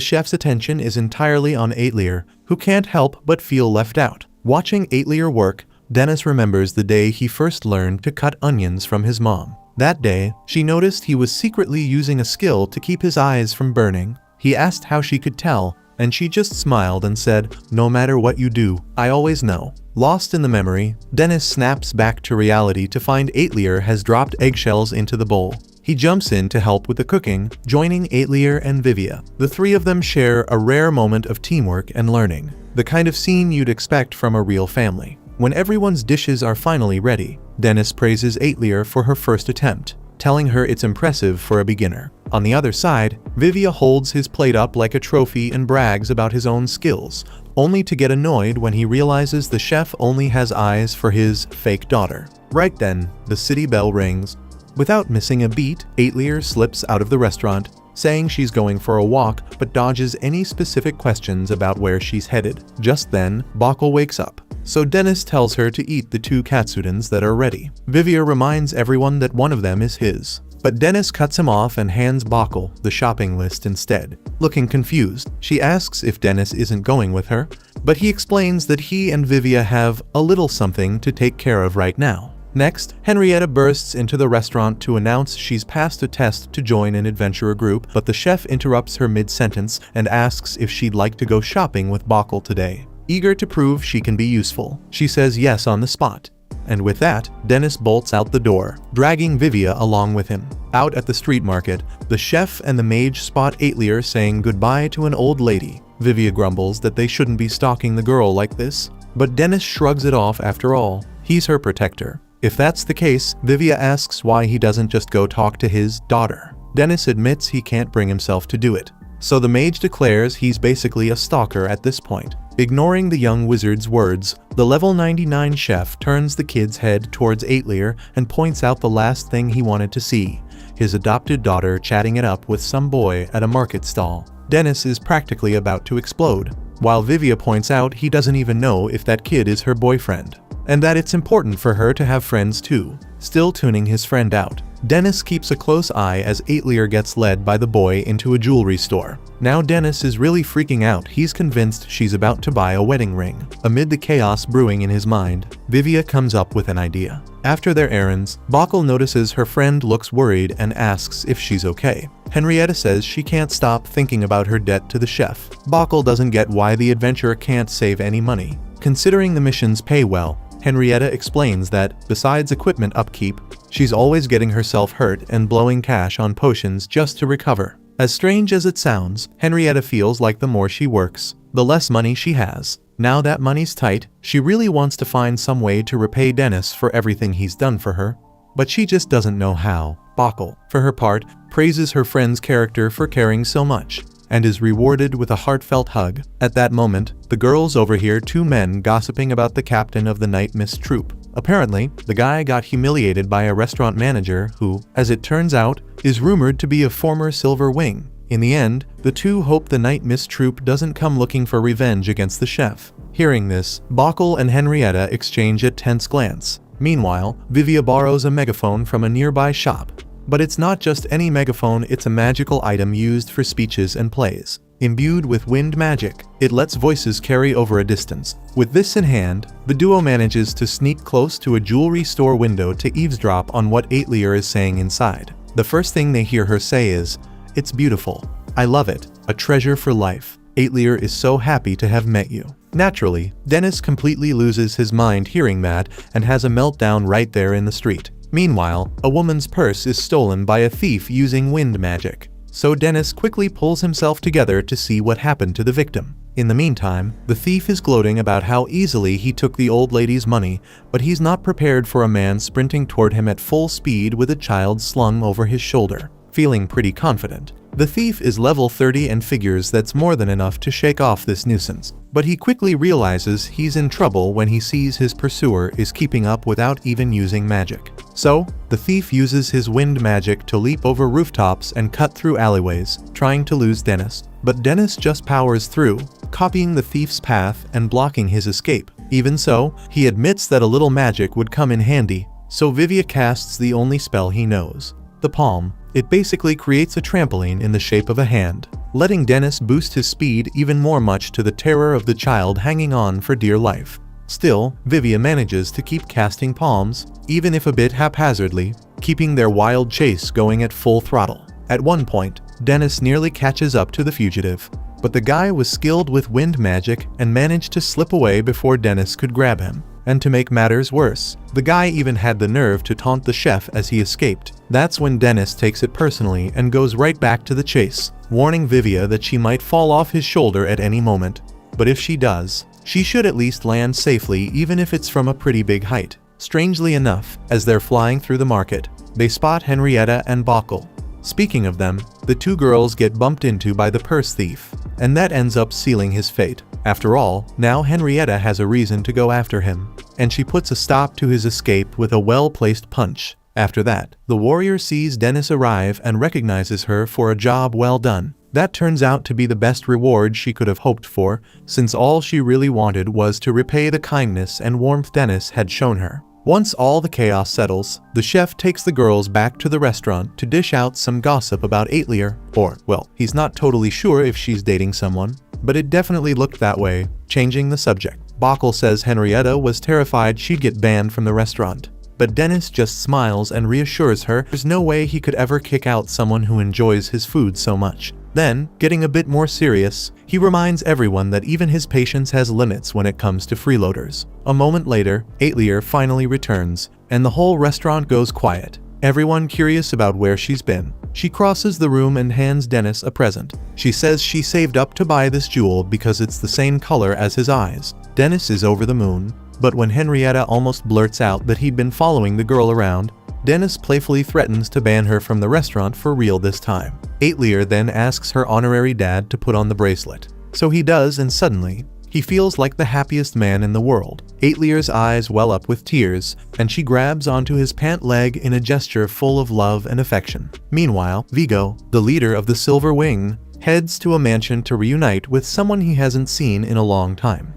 chef's attention is entirely on Aetlier, who can't help but feel left out. Watching Aetlier work, Dennis remembers the day he first learned to cut onions from his mom. That day, she noticed he was secretly using a skill to keep his eyes from burning. He asked how she could tell, and she just smiled and said, "No matter what you do, I always know." Lost in the memory, Dennis snaps back to reality to find Aetlier has dropped eggshells into the bowl. He jumps in to help with the cooking, joining Aetlier and Vivia. The three of them share a rare moment of teamwork and learning, the kind of scene you'd expect from a real family. When everyone's dishes are finally ready, Dennis praises Aetlier for her first attempt, telling her it's impressive for a beginner. On the other side, Vivia holds his plate up like a trophy and brags about his own skills, only to get annoyed when he realizes the chef only has eyes for his fake daughter. Right then, the city bell rings. Without missing a beat, Aetlier slips out of the restaurant, saying she's going for a walk but dodges any specific questions about where she's headed. Just then, Bokkel wakes up, so Dennis tells her to eat the 2 katsudons that are ready. Vivia reminds everyone that one of them is his, but Dennis cuts him off and hands Bokkel the shopping list instead. Looking confused, she asks if Dennis isn't going with her, but he explains that he and Vivia have a little something to take care of right now. Next, Henrietta bursts into the restaurant to announce she's passed a test to join an adventurer group, but the chef interrupts her mid-sentence and asks if she'd like to go shopping with Bokkel today. Eager to prove she can be useful, she says yes on the spot. And with that, Dennis bolts out the door, dragging Vivia along with him. Out at the street market, the chef and the mage spot Aetlier saying goodbye to an old lady. Vivia grumbles that they shouldn't be stalking the girl like this, but Dennis shrugs it off after all. He's her protector. If that's the case, Vivia asks why he doesn't just go talk to his daughter. Dennis admits he can't bring himself to do it, so the mage declares he's basically a stalker at this point. Ignoring the young wizard's words, the level 99 chef turns the kid's head towards Aetlier and points out the last thing he wanted to see, his adopted daughter chatting it up with some boy at a market stall. Dennis is practically about to explode, while Vivia points out he doesn't even know if that kid is her boyfriend, and that it's important for her to have friends too, still tuning his friend out. Dennis keeps a close eye as Aetlier gets led by the boy into a jewelry store. Now Dennis is really freaking out. He's convinced she's about to buy a wedding ring. Amid the chaos brewing in his mind, Vivia comes up with an idea. After their errands, Bokkel notices her friend looks worried and asks if she's okay. Henrietta says she can't stop thinking about her debt to the chef. Bokkel doesn't get why the adventurer can't save any money, considering the missions pay well. Henrietta explains that, besides equipment upkeep, she's always getting herself hurt and blowing cash on potions just to recover. As strange as it sounds, Henrietta feels like the more she works, the less money she has. Now that money's tight, she really wants to find some way to repay Dennis for everything he's done for her, but she just doesn't know how. Bokkel, for her part, praises her friend's character for caring so much, and is rewarded with a heartfelt hug. At that moment, the girls overhear 2 men gossiping about the captain of the Night Mist troop. Apparently, the guy got humiliated by a restaurant manager who, as it turns out, is rumored to be a former Silver Wing. In the end, the 2 hope the Night Mist troop doesn't come looking for revenge against the chef. Hearing this, Bokkel and Henrietta exchange a tense glance. Meanwhile, Vivia borrows a megaphone from a nearby shop. But it's not just any megaphone, it's a magical item used for speeches and plays. Imbued with wind magic, it lets voices carry over a distance. With this in hand, the duo manages to sneak close to a jewelry store window to eavesdrop on what Aetlier is saying inside. The first thing they hear her say is, "It's beautiful. I love it. A treasure for life." Aetlier is so happy to have met you." Naturally, Dennis completely loses his mind hearing that and has a meltdown right there in the street. Meanwhile, a woman's purse is stolen by a thief using wind magic. So Dennis quickly pulls himself together to see what happened to the victim. In the meantime, the thief is gloating about how easily he took the old lady's money, but he's not prepared for a man sprinting toward him at full speed with a child slung over his shoulder. Feeling pretty confident, the thief is level 30 and figures that's more than enough to shake off this nuisance. But he quickly realizes he's in trouble when he sees his pursuer is keeping up without even using magic. So, the thief uses his wind magic to leap over rooftops and cut through alleyways, trying to lose Dennis. But Dennis just powers through, copying the thief's path and blocking his escape. Even so, he admits that a little magic would come in handy, so Vivia casts the only spell he knows, the palm. It basically creates a trampoline in the shape of a hand, letting Dennis boost his speed even more, much to the terror of the child hanging on for dear life. Still, Vivia manages to keep casting palms, even if a bit haphazardly, keeping their wild chase going at full throttle. At one point, Dennis nearly catches up to the fugitive, but the guy was skilled with wind magic and managed to slip away before Dennis could grab him. And to make matters worse, the guy even had the nerve to taunt the chef as he escaped. That's when Dennis takes it personally and goes right back to the chase, warning Vivia that she might fall off his shoulder at any moment. But if she does, she should at least land safely, even if it's from a pretty big height. Strangely enough, as they're flying through the market, they spot Henrietta and Bockel. Speaking of them, the two girls get bumped into by the purse thief, and that ends up sealing his fate. After all, now Henrietta has a reason to go after him, and she puts a stop to his escape with a well-placed punch. After that, the warrior sees Dennis arrive and recognizes her for a job well done. That turns out to be the best reward she could have hoped for, since all she really wanted was to repay the kindness and warmth Dennis had shown her. Once all the chaos settles, the chef takes the girls back to the restaurant to dish out some gossip about Aetlier, or, well, he's not totally sure if she's dating someone, but it definitely looked that way, changing the subject. Bockel says Henrietta was terrified she'd get banned from the restaurant, but Dennis just smiles and reassures her there's no way he could ever kick out someone who enjoys his food so much. Then, getting a bit more serious, he reminds everyone that even his patience has limits when it comes to freeloaders. A moment later, Aetlier finally returns, and the whole restaurant goes quiet, everyone curious about where she's been. She crosses the room and hands Dennis a present. She says she saved up to buy this jewel because it's the same color as his eyes. Dennis is over the moon, but when Henrietta almost blurts out that he'd been following the girl around, Dennis playfully threatens to ban her from the restaurant for real this time. Aetlier then asks her honorary dad to put on the bracelet. So he does, and suddenly, he feels like the happiest man in the world. Aetlier's eyes well up with tears, and she grabs onto his pant leg in a gesture full of love and affection. Meanwhile, Vigo, the leader of the Silver Wing, heads to a mansion to reunite with someone he hasn't seen in a long time.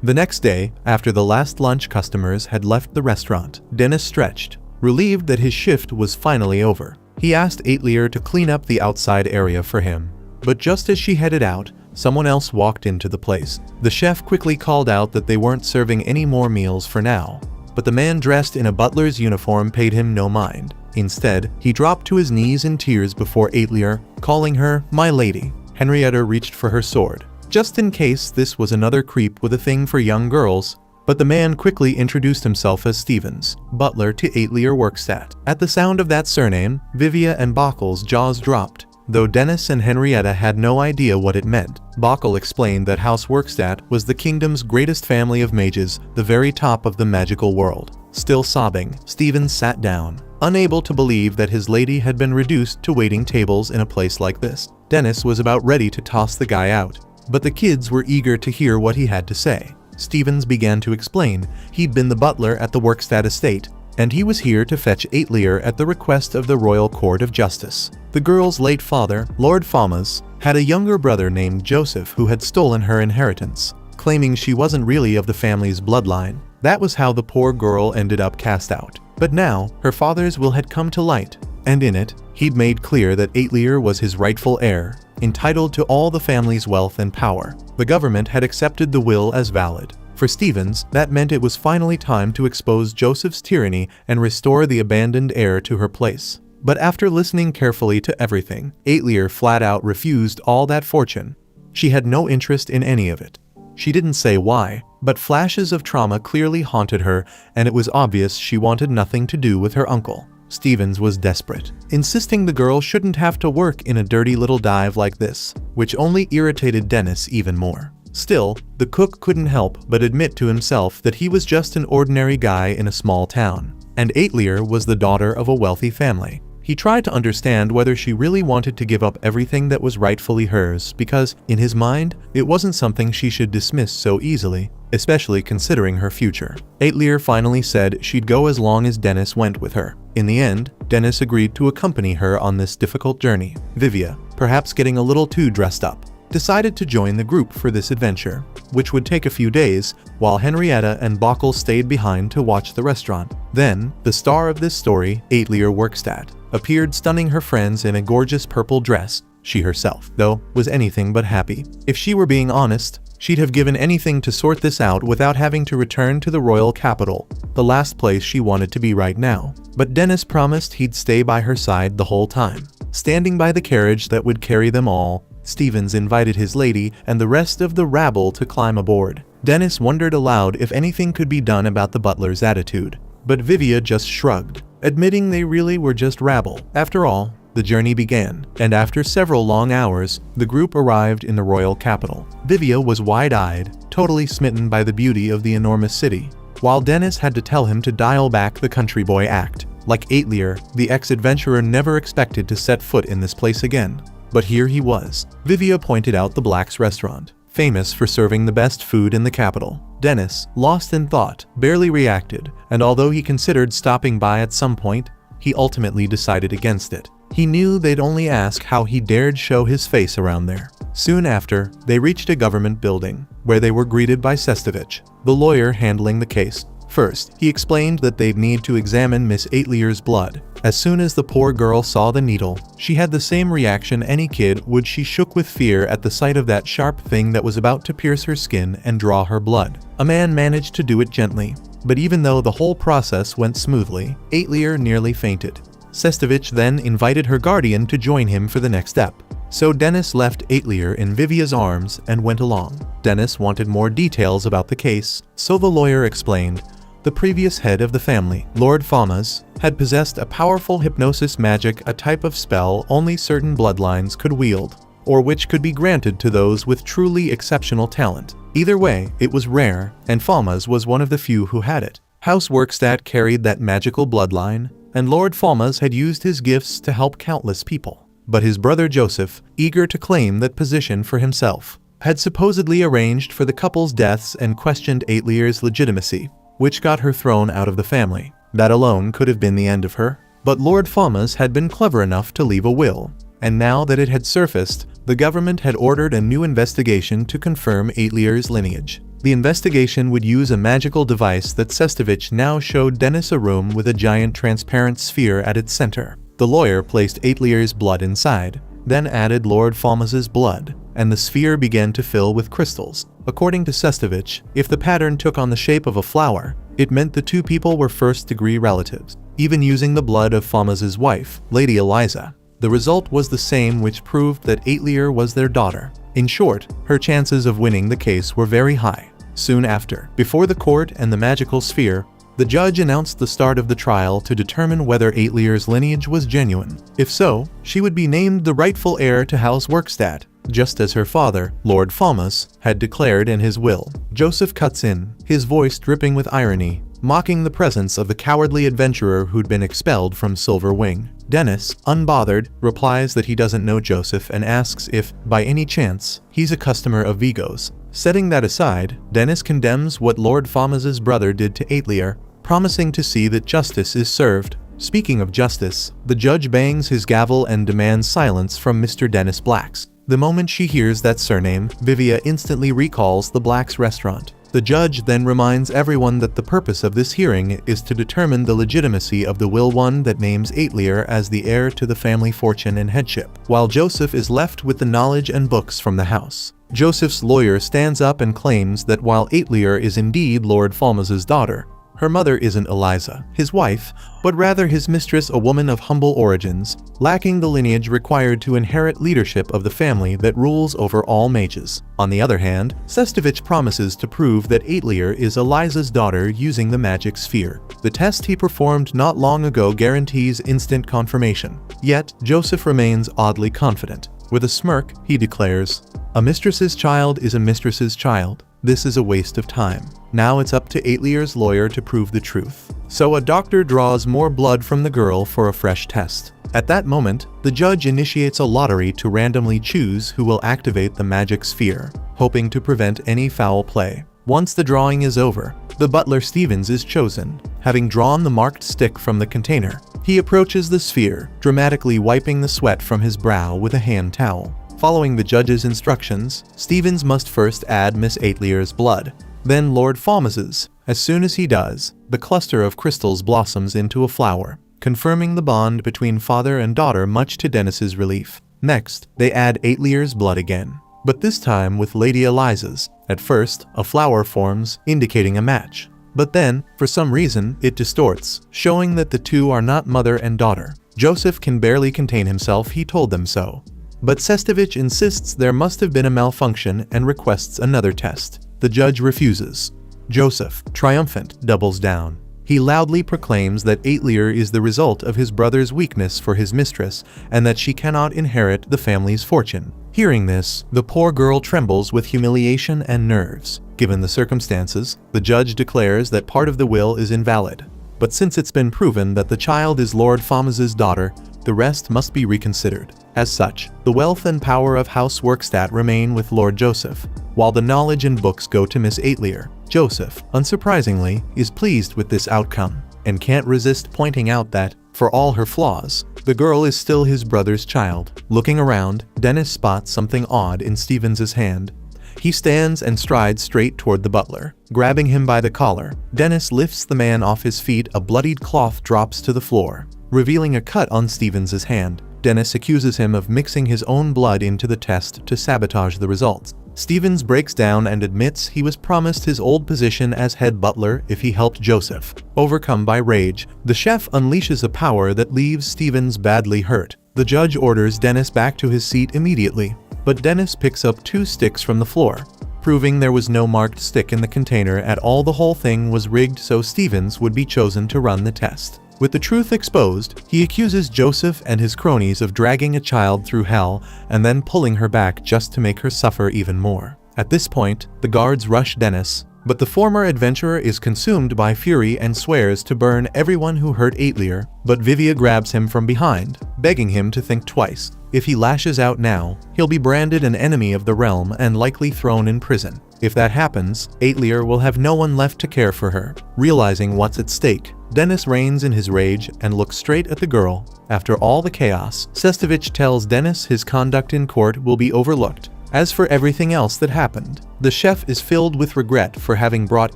The next day, after the last lunch customers had left the restaurant, Dennis stretched, relieved that his shift was finally over. He asked Aetlier to clean up the outside area for him. But just as she headed out, someone else walked into the place. The chef quickly called out that they weren't serving any more meals for now, but the man dressed in a butler's uniform paid him no mind. Instead, he dropped to his knees in tears before Aetlier, calling her "my lady." Henrietta reached for her sword, just in case this was another creep with a thing for young girls, but the man quickly introduced himself as Stevens, butler to Aetlier Workstat. At the sound of that surname, Vivia and Bockel's jaws dropped, though Dennis and Henrietta had no idea what it meant. Bockel explained that House Workstat was the kingdom's greatest family of mages, the very top of the magical world. Still sobbing, Stevens sat down, unable to believe that his lady had been reduced to waiting tables in a place like this. Dennis was about ready to toss the guy out, but the kids were eager to hear what he had to say. Stevens began to explain he'd been the butler at the Workstat estate, and he was here to fetch Aetlier at the request of the Royal Court of Justice. The girl's late father, Lord Famas, had a younger brother named Joseph who had stolen her inheritance, claiming she wasn't really of the family's bloodline. That was how the poor girl ended up cast out. But now, her father's will had come to light, and in it, he'd made clear that Aetlier was his rightful heir, entitled to all the family's wealth and power. The government had accepted the will as valid. For Stevens, that meant it was finally time to expose Joseph's tyranny and restore the abandoned heir to her place. But after listening carefully to everything, Aetlier flat out refused all that fortune. She had no interest in any of it. She didn't say why, but flashes of trauma clearly haunted her, and it was obvious she wanted nothing to do with her uncle. Stevens was desperate, insisting the girl shouldn't have to work in a dirty little dive like this, which only irritated Dennis even more. Still, the cook couldn't help but admit to himself that he was just an ordinary guy in a small town, and Aetlier was the daughter of a wealthy family. He tried to understand whether she really wanted to give up everything that was rightfully hers because, in his mind, it wasn't something she should dismiss so easily, especially considering her future. Aetlier finally said she'd go as long as Dennis went with her. In the end, Dennis agreed to accompany her on this difficult journey. Vivia, perhaps getting a little too dressed up, decided to join the group for this adventure, which would take a few days, while Henrietta and Bockel stayed behind to watch the restaurant. Then, the star of this story, Aetlier Workstad, appeared stunning her friends in a gorgeous purple dress. She herself, though, was anything but happy. If she were being honest, she'd have given anything to sort this out without having to return to the royal capital, the last place she wanted to be right now. But Dennis promised he'd stay by her side the whole time. Standing by the carriage that would carry them all, Stevens invited his lady and the rest of the rabble to climb aboard. Dennis wondered aloud if anything could be done about the butler's attitude, but Vivia just shrugged, admitting they really were just rabble. After all, the journey began, and after several long hours, the group arrived in the royal capital. Vivia was wide-eyed, totally smitten by the beauty of the enormous city, while Dennis had to tell him to dial back the country boy act. Like Aetlier, the ex-adventurer never expected to set foot in this place again. But here he was. Vivia pointed out the Black's restaurant, famous for serving the best food in the capital. Dennis, lost in thought, barely reacted, and although he considered stopping by at some point, he ultimately decided against it. He knew they'd only ask how he dared show his face around there. Soon after, they reached a government building, where they were greeted by Sestovich, the lawyer handling the case. First, he explained that they'd need to examine Miss Aetlier's blood. As soon as the poor girl saw the needle, she had the same reaction any kid would. She shook with fear at the sight of that sharp thing that was about to pierce her skin and draw her blood. A man managed to do it gently, but even though the whole process went smoothly, Aetlier nearly fainted. Sestovich then invited her guardian to join him for the next step. So Dennis left Aetlier in Vivia's arms and went along. Dennis wanted more details about the case, so the lawyer explained. The previous head of the family, Lord Falmaz, had possessed a powerful hypnosis magic, a type of spell only certain bloodlines could wield, or which could be granted to those with truly exceptional talent. Either way, it was rare, and Falmaz was one of the few who had it. House Workstad carried that magical bloodline, and Lord Falmaz had used his gifts to help countless people. But his brother Joseph, eager to claim that position for himself, had supposedly arranged for the couple's deaths and questioned Aetlier's legitimacy, which got her thrown out of the family. That alone could have been the end of her. But Lord Falmaz had been clever enough to leave a will, and now that it had surfaced, the government had ordered a new investigation to confirm Aetlier's lineage. The investigation would use a magical device that Sestovich now showed Dennis a room with a giant transparent sphere at its center. The lawyer placed Aetlier's blood inside, then added Lord Falmaz's blood, and the sphere began to fill with crystals. According to Sestovich, if the pattern took on the shape of a flower, it meant the two people were first-degree relatives. Even using the blood of Falmaz's wife, Lady Eliza, the result was the same, which proved that Aetlier was their daughter. In short, her chances of winning the case were very high. Soon after, before the court and the magical sphere, the judge announced the start of the trial to determine whether Aetlier's lineage was genuine. If so, she would be named the rightful heir to House Workstad, just as her father, Lord Falmaz, had declared in his will. Joseph cuts in, his voice dripping with irony, mocking the presence of the cowardly adventurer who'd been expelled from Silver Wing. Dennis, unbothered, replies that he doesn't know Joseph and asks if, by any chance, he's a customer of Vigo's. Setting that aside, Dennis condemns what Lord Falmaz's brother did to Aetlier, promising to see that justice is served. Speaking of justice, the judge bangs his gavel and demands silence from Mr. Dennis Blacks. The moment she hears that surname, Vivia instantly recalls the Blacks restaurant. The judge then reminds everyone that the purpose of this hearing is to determine the legitimacy of the will, one that names Aetlier as the heir to the family fortune and headship, while Joseph is left with the knowledge and books from the house. Joseph's lawyer stands up and claims that while Aetlier is indeed Lord Falmaz's daughter, Her mother isn't Eliza, his wife, but rather his mistress, a woman of humble origins, lacking the lineage required to inherit leadership of the family that rules over all mages. On the other hand, Sestovich promises to prove that Aetlir is Eliza's daughter using the magic sphere. The test he performed not long ago guarantees instant confirmation. Yet, Joseph remains oddly confident. With a smirk, he declares, "A mistress's child is a mistress's child. This is a waste of time. Now it's up to Aetlir's lawyer to prove the truth." So a doctor draws more blood from the girl for a fresh test. At that moment, the judge initiates a lottery to randomly choose who will activate the magic sphere, hoping to prevent any foul play. Once the drawing is over, the butler Stevens is chosen. Having drawn the marked stick from the container, he approaches the sphere, dramatically wiping the sweat from his brow with a hand towel. Following the judge's instructions, Stevens must first add Miss Aetlir's blood, then Lord Falmouth's. As soon as he does, the cluster of crystals blossoms into a flower, confirming the bond between father and daughter, much to Dennis's relief. Next, they add Aetlir's blood again, but this time with Lady Eliza's. At first, a flower forms, indicating a match. But then, for some reason, it distorts, showing that the two are not mother and daughter. Joseph can barely contain himself, he told them so. But Sestovich insists there must have been a malfunction and requests another test. The judge refuses. Joseph, triumphant, doubles down. He loudly proclaims that Aetlir is the result of his brother's weakness for his mistress and that she cannot inherit the family's fortune. Hearing this, the poor girl trembles with humiliation and nerves. Given the circumstances, the judge declares that part of the will is invalid. But since it's been proven that the child is Lord Falmouth's daughter, the rest must be reconsidered. As such, the wealth and power of House Workstadt remain with Lord Joseph, while the knowledge and books go to Miss Aetlir. Joseph, unsurprisingly, is pleased with this outcome, and can't resist pointing out that, for all her flaws, the girl is still his brother's child. Looking around, Dennis spots something odd in Stevens's hand. He stands and strides straight toward the butler. Grabbing him by the collar, Dennis lifts the man off his feet. A bloodied cloth drops to the floor, revealing a cut on Stevens's hand. Dennis accuses him of mixing his own blood into the test to sabotage the results. Stevens breaks down and admits he was promised his old position as head butler if he helped Joseph. Overcome by rage, the chef unleashes a power that leaves Stevens badly hurt. The judge orders Dennis back to his seat immediately, but Dennis picks up 2 sticks from the floor, proving there was no marked stick in the container at all. The whole thing was rigged so Stevens would be chosen to run the test. With the truth exposed, he accuses Joseph and his cronies of dragging a child through hell and then pulling her back just to make her suffer even more. At this point, the guards rush Dennis, but the former adventurer is consumed by fury and swears to burn everyone who hurt Aetlir, but Vivia grabs him from behind, begging him to think twice. If he lashes out now, he'll be branded an enemy of the realm and likely thrown in prison. If that happens, Aetlir will have no one left to care for her. Realizing what's at stake, Dennis reins in his rage and looks straight at the girl. After all the chaos, Sestovich tells Dennis his conduct in court will be overlooked. As for everything else that happened, the chef is filled with regret for having brought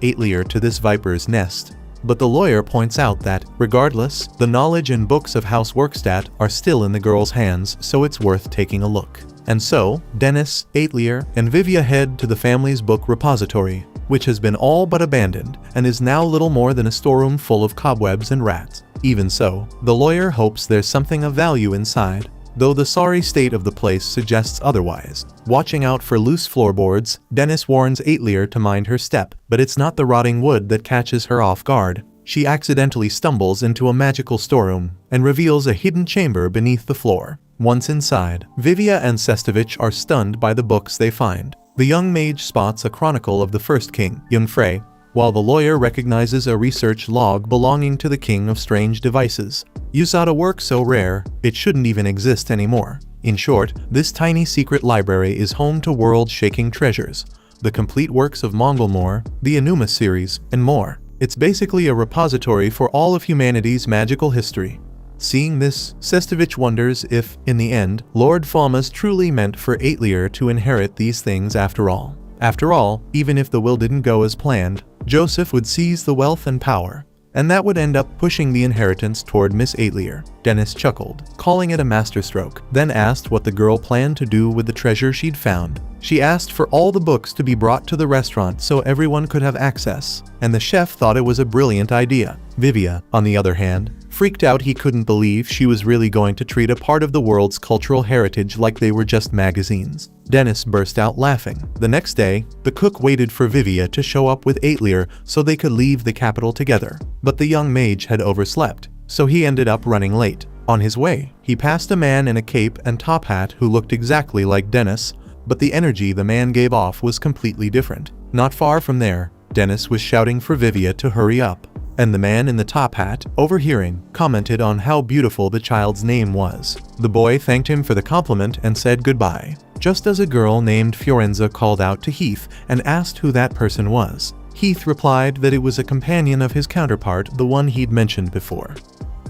Aetlir to this viper's nest. But the lawyer points out that, regardless, the knowledge and books of House Workstadt are still in the girl's hands, so it's worth taking a look. And so, Dennis, Aetlir, and Vivia head to the family's book repository, which has been all but abandoned and is now little more than a storeroom full of cobwebs and rats. Even so, the lawyer hopes there's something of value inside, though the sorry state of the place suggests otherwise. Watching out for loose floorboards, Dennis warns Aetlir to mind her step, but it's not the rotting wood that catches her off guard. She accidentally stumbles into a magical storeroom and reveals a hidden chamber beneath the floor. Once inside, Vivia and Sestovich are stunned by the books they find. The young mage spots a chronicle of the first king, Jungfrey, while the lawyer recognizes a research log belonging to the king of strange devices. Usada work so rare, it shouldn't even exist anymore. In short, this tiny secret library is home to world-shaking treasures, the complete works of Mongolmore, the Enuma series, and more. It's basically a repository for all of humanity's magical history. Seeing this, Sestovich wonders if, in the end, Lord Falmouth truly meant for Aetlir to inherit these things after all. After all, even if the will didn't go as planned, Joseph would seize the wealth and power. and that would end up pushing the inheritance toward Miss Aitlier. Dennis chuckled, calling it a masterstroke, then asked what the girl planned to do with the treasure she'd found. She asked for all the books to be brought to the restaurant so everyone could have access, and the chef thought it was a brilliant idea. Vivia, on the other hand, freaked out. He couldn't believe she was really going to treat a part of the world's cultural heritage like they were just magazines. Dennis burst out laughing. The next day, the cook waited for Vivia to show up with Aitlier so they could leave the capital together. But the young mage had overslept, so he ended up running late. On his way, he passed a man in a cape and top hat who looked exactly like Dennis, but the energy the man gave off was completely different. Not far from there, Dennis was shouting for Vivia to hurry up, and the man in the top hat, overhearing, commented on how beautiful the child's name was. The boy thanked him for the compliment and said goodbye, just as a girl named Fiorenza called out to Heath and asked who that person was. Heath replied that it was a companion of his counterpart, the one he'd mentioned before.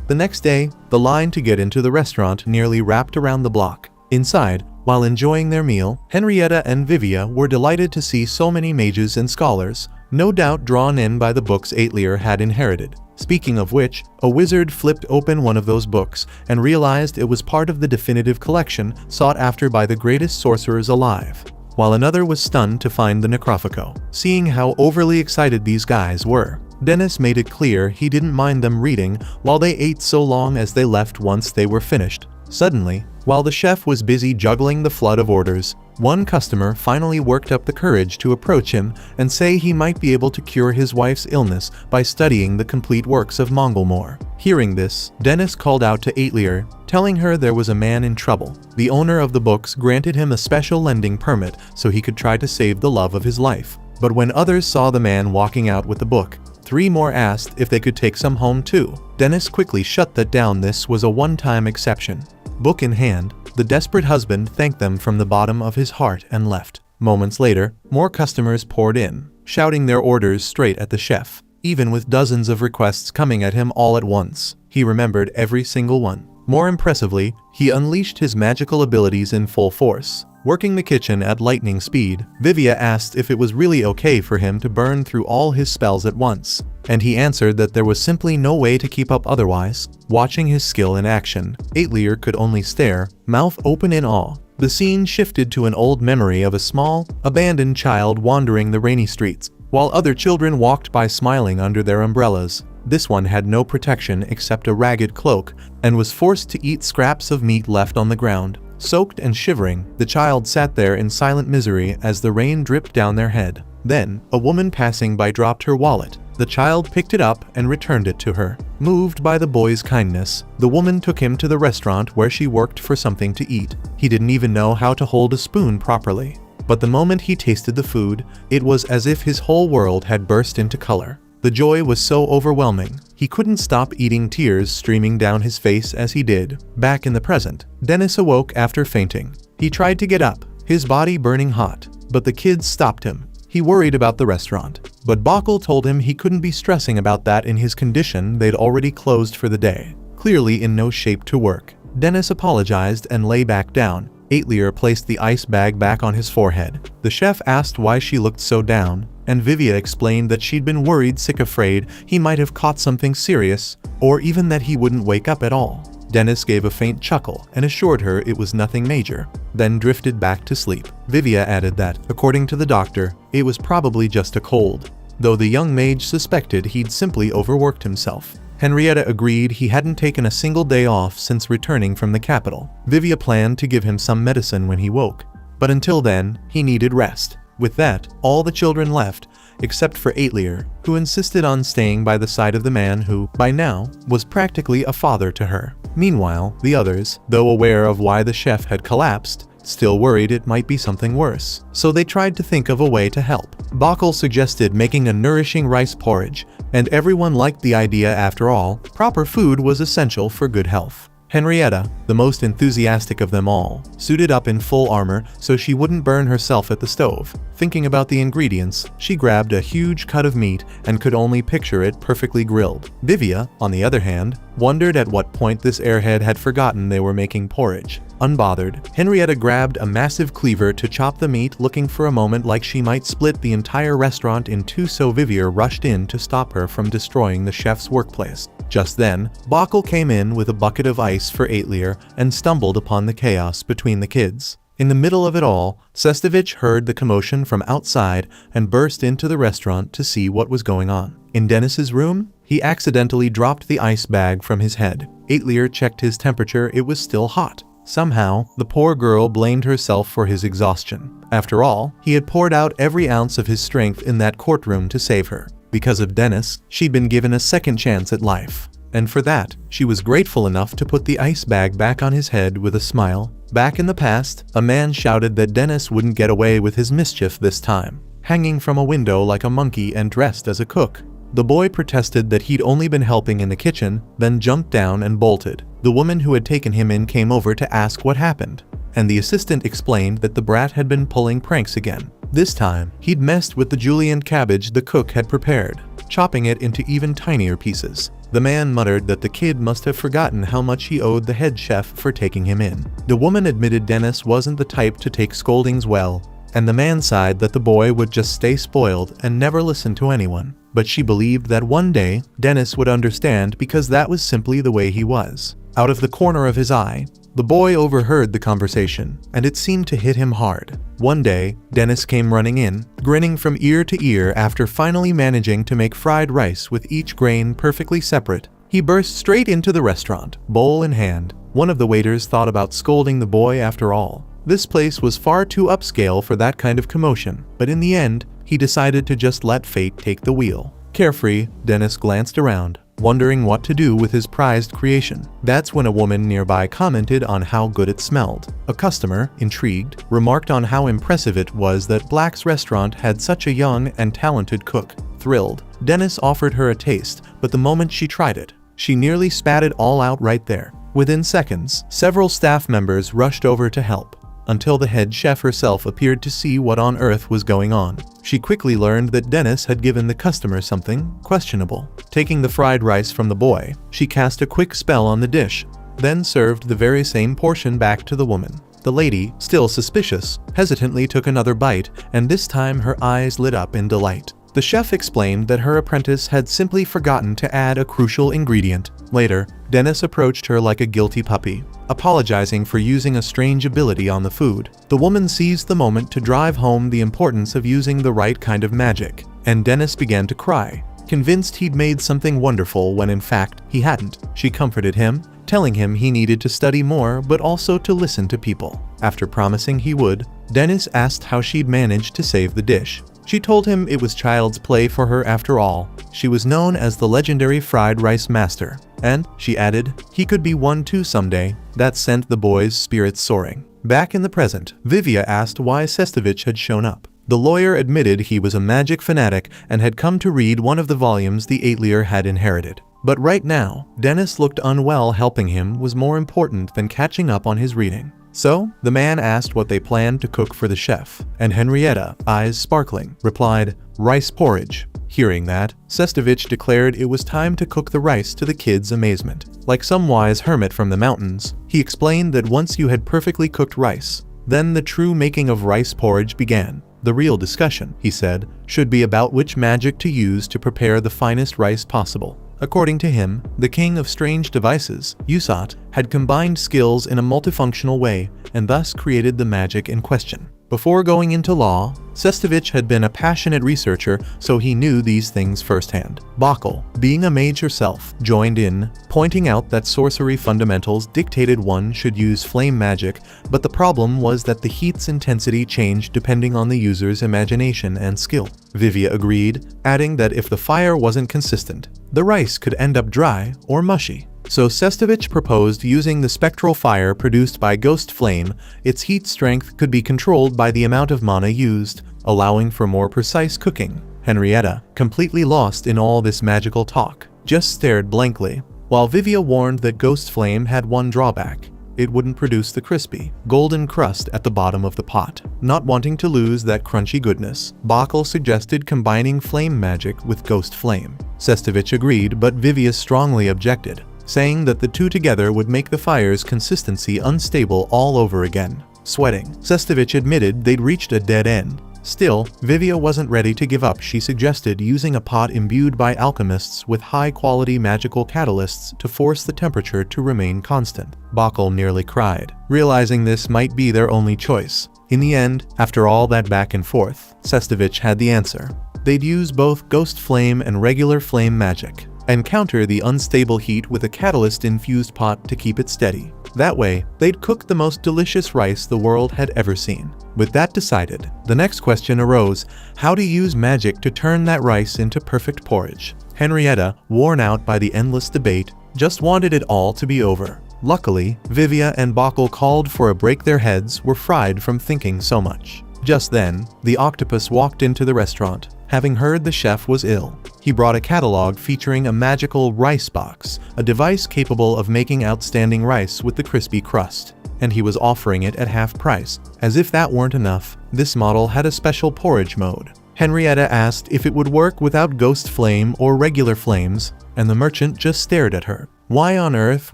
The next day, the line to get into the restaurant nearly wrapped around the block. Inside, while enjoying their meal, Henrietta and Vivia were delighted to see so many mages and scholars, no doubt drawn in by the books Aitlier had inherited. Speaking of which, a wizard flipped open one of those books and realized it was part of the definitive collection sought after by the greatest sorcerers alive, while another was stunned to find the Necrophaco. Seeing how overly excited these guys were, Dennis made it clear he didn't mind them reading while they ate so long as they left once they were finished. Suddenly, while the chef was busy juggling the flood of orders, one customer finally worked up the courage to approach him and say he might be able to cure his wife's illness by studying the complete works of Mongolmore. Hearing this, Dennis called out to Aitlier, telling her there was a man in trouble. The owner of the books granted him a special lending permit so he could try to save the love of his life. But when others saw the man walking out with the book, 3 more asked if they could take some home too. Dennis quickly shut that down. This was a one-time exception. Book in hand, the desperate husband thanked them from the bottom of his heart and left. Moments later, more customers poured in, shouting their orders straight at the chef. Even with dozens of requests coming at him all at once, he remembered every single one. More impressively, he unleashed his magical abilities in full force. Working the kitchen at lightning speed, Vivia asked if it was really okay for him to burn through all his spells at once, and he answered that there was simply no way to keep up otherwise. Watching his skill in action, Aitlier could only stare, mouth open in awe. The scene shifted to an old memory of a small, abandoned child wandering the rainy streets, while other children walked by smiling under their umbrellas. This one had no protection except a ragged cloak, and was forced to eat scraps of meat left on the ground. Soaked and shivering, the child sat there in silent misery as the rain dripped down their head. Then, a woman passing by dropped her wallet. The child picked it up and returned it to her. Moved by the boy's kindness, the woman took him to the restaurant where she worked for something to eat. He didn't even know how to hold a spoon properly. But the moment he tasted the food, it was as if his whole world had burst into color. The joy was so overwhelming, he couldn't stop eating, tears streaming down his face as he did. Back in the present, Dennis awoke after fainting. He tried to get up, his body burning hot, but the kids stopped him. He worried about the restaurant, but Bokkel told him he couldn't be stressing about that in his condition. They'd already closed for the day, clearly in no shape to work. Dennis apologized and lay back down. Aitlier placed the ice bag back on his forehead. The chef asked why she looked so down, and Vivia explained that she'd been worried, sick, afraid he might have caught something serious, or even that he wouldn't wake up at all. Dennis gave a faint chuckle and assured her it was nothing major, then drifted back to sleep. Vivia added that, according to the doctor, it was probably just a cold, though the young mage suspected he'd simply overworked himself. Henrietta agreed he hadn't taken a single day off since returning from the capital. Vivia planned to give him some medicine when he woke, but until then, he needed rest. With that, all the children left, except for Aitlier, who insisted on staying by the side of the man who, by now, was practically a father to her. Meanwhile, the others, though aware of why the chef had collapsed, still worried it might be something worse, so they tried to think of a way to help. Bokkel suggested making a nourishing rice porridge, and everyone liked the idea. After all, proper food was essential for good health. Henrietta, the most enthusiastic of them all, suited up in full armor so she wouldn't burn herself at the stove. Thinking about the ingredients, she grabbed a huge cut of meat and could only picture it perfectly grilled. Vivia, on the other hand, wondered at what point this airhead had forgotten they were making porridge. Unbothered, Henrietta grabbed a massive cleaver to chop the meat, looking for a moment like she might split the entire restaurant in two, so Vivia rushed in to stop her from destroying the chef's workplace. Just then, Bakal came in with a bucket of ice for Aetlir and stumbled upon the chaos between the kids. In the middle of it all, Sestovich heard the commotion from outside and burst into the restaurant to see what was going on. In Dennis's room, he accidentally dropped the ice bag from his head. Aetlir checked his temperature, it was still hot. Somehow, the poor girl blamed herself for his exhaustion. After all, he had poured out every ounce of his strength in that courtroom to save her. Because of Dennis, she'd been given a second chance at life. And for that, she was grateful enough to put the ice bag back on his head with a smile. Back in the past, a man shouted that Dennis wouldn't get away with his mischief this time. Hanging from a window like a monkey and dressed as a cook. The boy protested that he'd only been helping in the kitchen, then jumped down and bolted. The woman who had taken him in came over to ask what happened, and the assistant explained that the brat had been pulling pranks again. This time, he'd messed with the julienne cabbage the cook had prepared, chopping it into even tinier pieces. The man muttered that the kid must have forgotten how much he owed the head chef for taking him in. The woman admitted Dennis wasn't the type to take scoldings well, and the man sighed that the boy would just stay spoiled and never listen to anyone. But she believed that one day, Dennis would understand because that was simply the way he was. Out of the corner of his eye, the boy overheard the conversation, and it seemed to hit him hard. One day, Dennis came running in, grinning from ear to ear after finally managing to make fried rice with each grain perfectly separate. He burst straight into the restaurant, bowl in hand. One of the waiters thought about scolding the boy after all. This place was far too upscale for that kind of commotion, but in the end, he decided to just let fate take the wheel. Carefree, Dennis glanced around, wondering what to do with his prized creation. That's when a woman nearby commented on how good it smelled. A customer, intrigued, remarked on how impressive it was that Black's restaurant had such a young and talented cook. Thrilled, Dennis offered her a taste, but the moment she tried it, she nearly spat it all out right there. Within seconds, several staff members rushed over to help, until the head chef herself appeared to see what on earth was going on. She quickly learned that Dennis had given the customer something questionable. Taking the fried rice from the boy, she cast a quick spell on the dish, then served the very same portion back to the woman. The lady, still suspicious, hesitantly took another bite, and this time her eyes lit up in delight. The chef explained that her apprentice had simply forgotten to add a crucial ingredient. Later, Dennis approached her like a guilty puppy, apologizing for using a strange ability on the food. The woman seized the moment to drive home the importance of using the right kind of magic, and Dennis began to cry, convinced he'd made something wonderful when in fact he hadn't. She comforted him, telling him he needed to study more but also to listen to people. After promising he would, Dennis asked how she'd managed to save the dish. She told him it was child's play for her after all. She was known as the legendary fried rice master. And, she added, he could be one too someday. That sent the boy's spirits soaring. Back in the present, Vivia asked why Sestovich had shown up. The lawyer admitted he was a magic fanatic and had come to read one of the volumes the Aetlir had inherited. But right now, Dennis looked unwell. Helping him was more important than catching up on his reading. So, the man asked what they planned to cook for the chef, and Henrietta, eyes sparkling, replied, rice porridge. Hearing that, Sestovich declared it was time to cook the rice to the kids' amazement. Like some wise hermit from the mountains, he explained that once you had perfectly cooked rice, then the true making of rice porridge began. The real discussion, he said, should be about which magic to use to prepare the finest rice possible. According to him, the king of strange devices, Usat, had combined skills in a multifunctional way and thus created the magic in question. Before going into law, Sestovich had been a passionate researcher, so he knew these things firsthand. Bakal, being a mage herself, joined in, pointing out that sorcery fundamentals dictated one should use flame magic, but the problem was that the heat's intensity changed depending on the user's imagination and skill. Vivia agreed, adding that if the fire wasn't consistent, the rice could end up dry or mushy. So Sestovich proposed using the spectral fire produced by Ghost Flame. Its heat strength could be controlled by the amount of mana used, allowing for more precise cooking. Henrietta, completely lost in all this magical talk, just stared blankly. while Vivia warned that Ghost Flame had one drawback. It wouldn't produce the crispy, golden crust at the bottom of the pot. Not wanting to lose that crunchy goodness, Bachl suggested combining flame magic with Ghost Flame. Sestovich agreed, but Vivia strongly objected, saying that the two together would make the fire's consistency unstable all over again. Sweating, Sestovich admitted they'd reached a dead end. Still, Vivia wasn't ready to give up. She suggested using a pot imbued by alchemists with high-quality magical catalysts to force the temperature to remain constant. Bachl nearly cried, realizing this might be their only choice. In the end, after all that back and forth, Sestovich had the answer. They'd use both Ghost Flame and regular flame magic, and counter the unstable heat with a catalyst-infused pot to keep it steady. That way, they'd cook the most delicious rice the world had ever seen. With that decided, the next question arose: how to use magic to turn that rice into perfect porridge. Henrietta, worn out by the endless debate, just wanted it all to be over. Luckily, Vivia and Bachl called for a break. Their heads were fried from thinking so much. Just then, the octopus walked into the restaurant, having heard the chef was ill. He brought a catalog featuring a magical rice box, a device capable of making outstanding rice with the crispy crust, and he was offering it at half price. As if that weren't enough, this model had a special porridge mode. Henrietta asked if it would work without Ghost Flame or regular flames, and the merchant just stared at her. Why on earth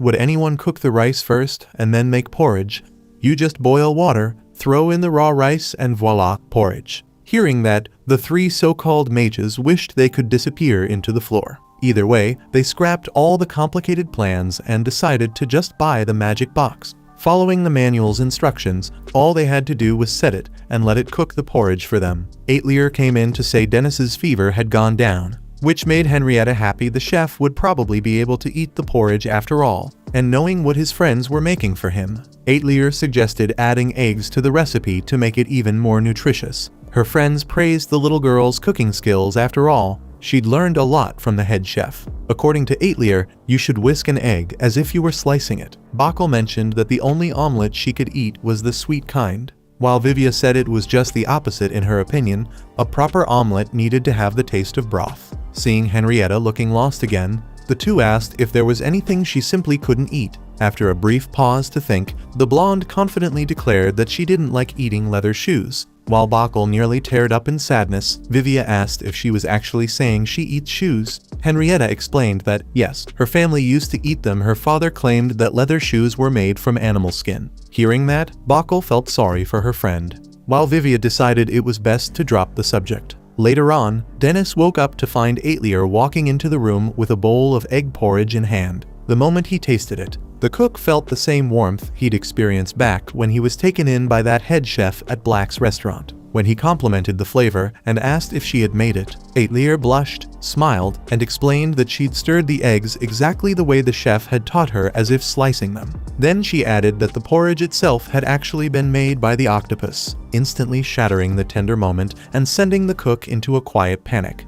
would anyone cook the rice first and then make porridge? You just boil water, throw in the raw rice, and voila, porridge. Hearing that, the three so-called mages wished they could disappear into the floor. Either way, they scrapped all the complicated plans and decided to just buy the magic box. Following the manual's instructions, all they had to do was set it and let it cook the porridge for them. Aetlier came in to say Dennis's fever had gone down, which made Henrietta happy. The chef would probably be able to eat the porridge after all, and knowing what his friends were making for him, Aetlier suggested adding eggs to the recipe to make it even more nutritious. Her friends praised the little girl's cooking skills. After all, she'd learned a lot from the head chef. According to Aetlier, you should whisk an egg as if you were slicing it. Bachl mentioned that the only omelet she could eat was the sweet kind, while Vivia said it was just the opposite. In her opinion, a proper omelet needed to have the taste of broth. Seeing Henrietta looking lost again, the two asked if there was anything she simply couldn't eat. After a brief pause to think, the blonde confidently declared that she didn't like eating leather shoes. While Bachl nearly teared up in sadness, Vivia asked if she was actually saying she eats shoes. Henrietta explained that, yes, her family used to eat them. Her father claimed that leather shoes were made from animal skin. Hearing that, Bachl felt sorry for her friend, while Vivia decided it was best to drop the subject. Later on, Dennis woke up to find Aetlier walking into the room with a bowl of egg porridge in hand. The moment he tasted it, the cook felt the same warmth he'd experienced back when he was taken in by that head chef at Black's restaurant. When he complimented the flavor and asked if she had made it, Aetlier blushed, smiled, and explained that she'd stirred the eggs exactly the way the chef had taught her, as if slicing them. Then she added that the porridge itself had actually been made by the octopus, instantly shattering the tender moment and sending the cook into a quiet panic.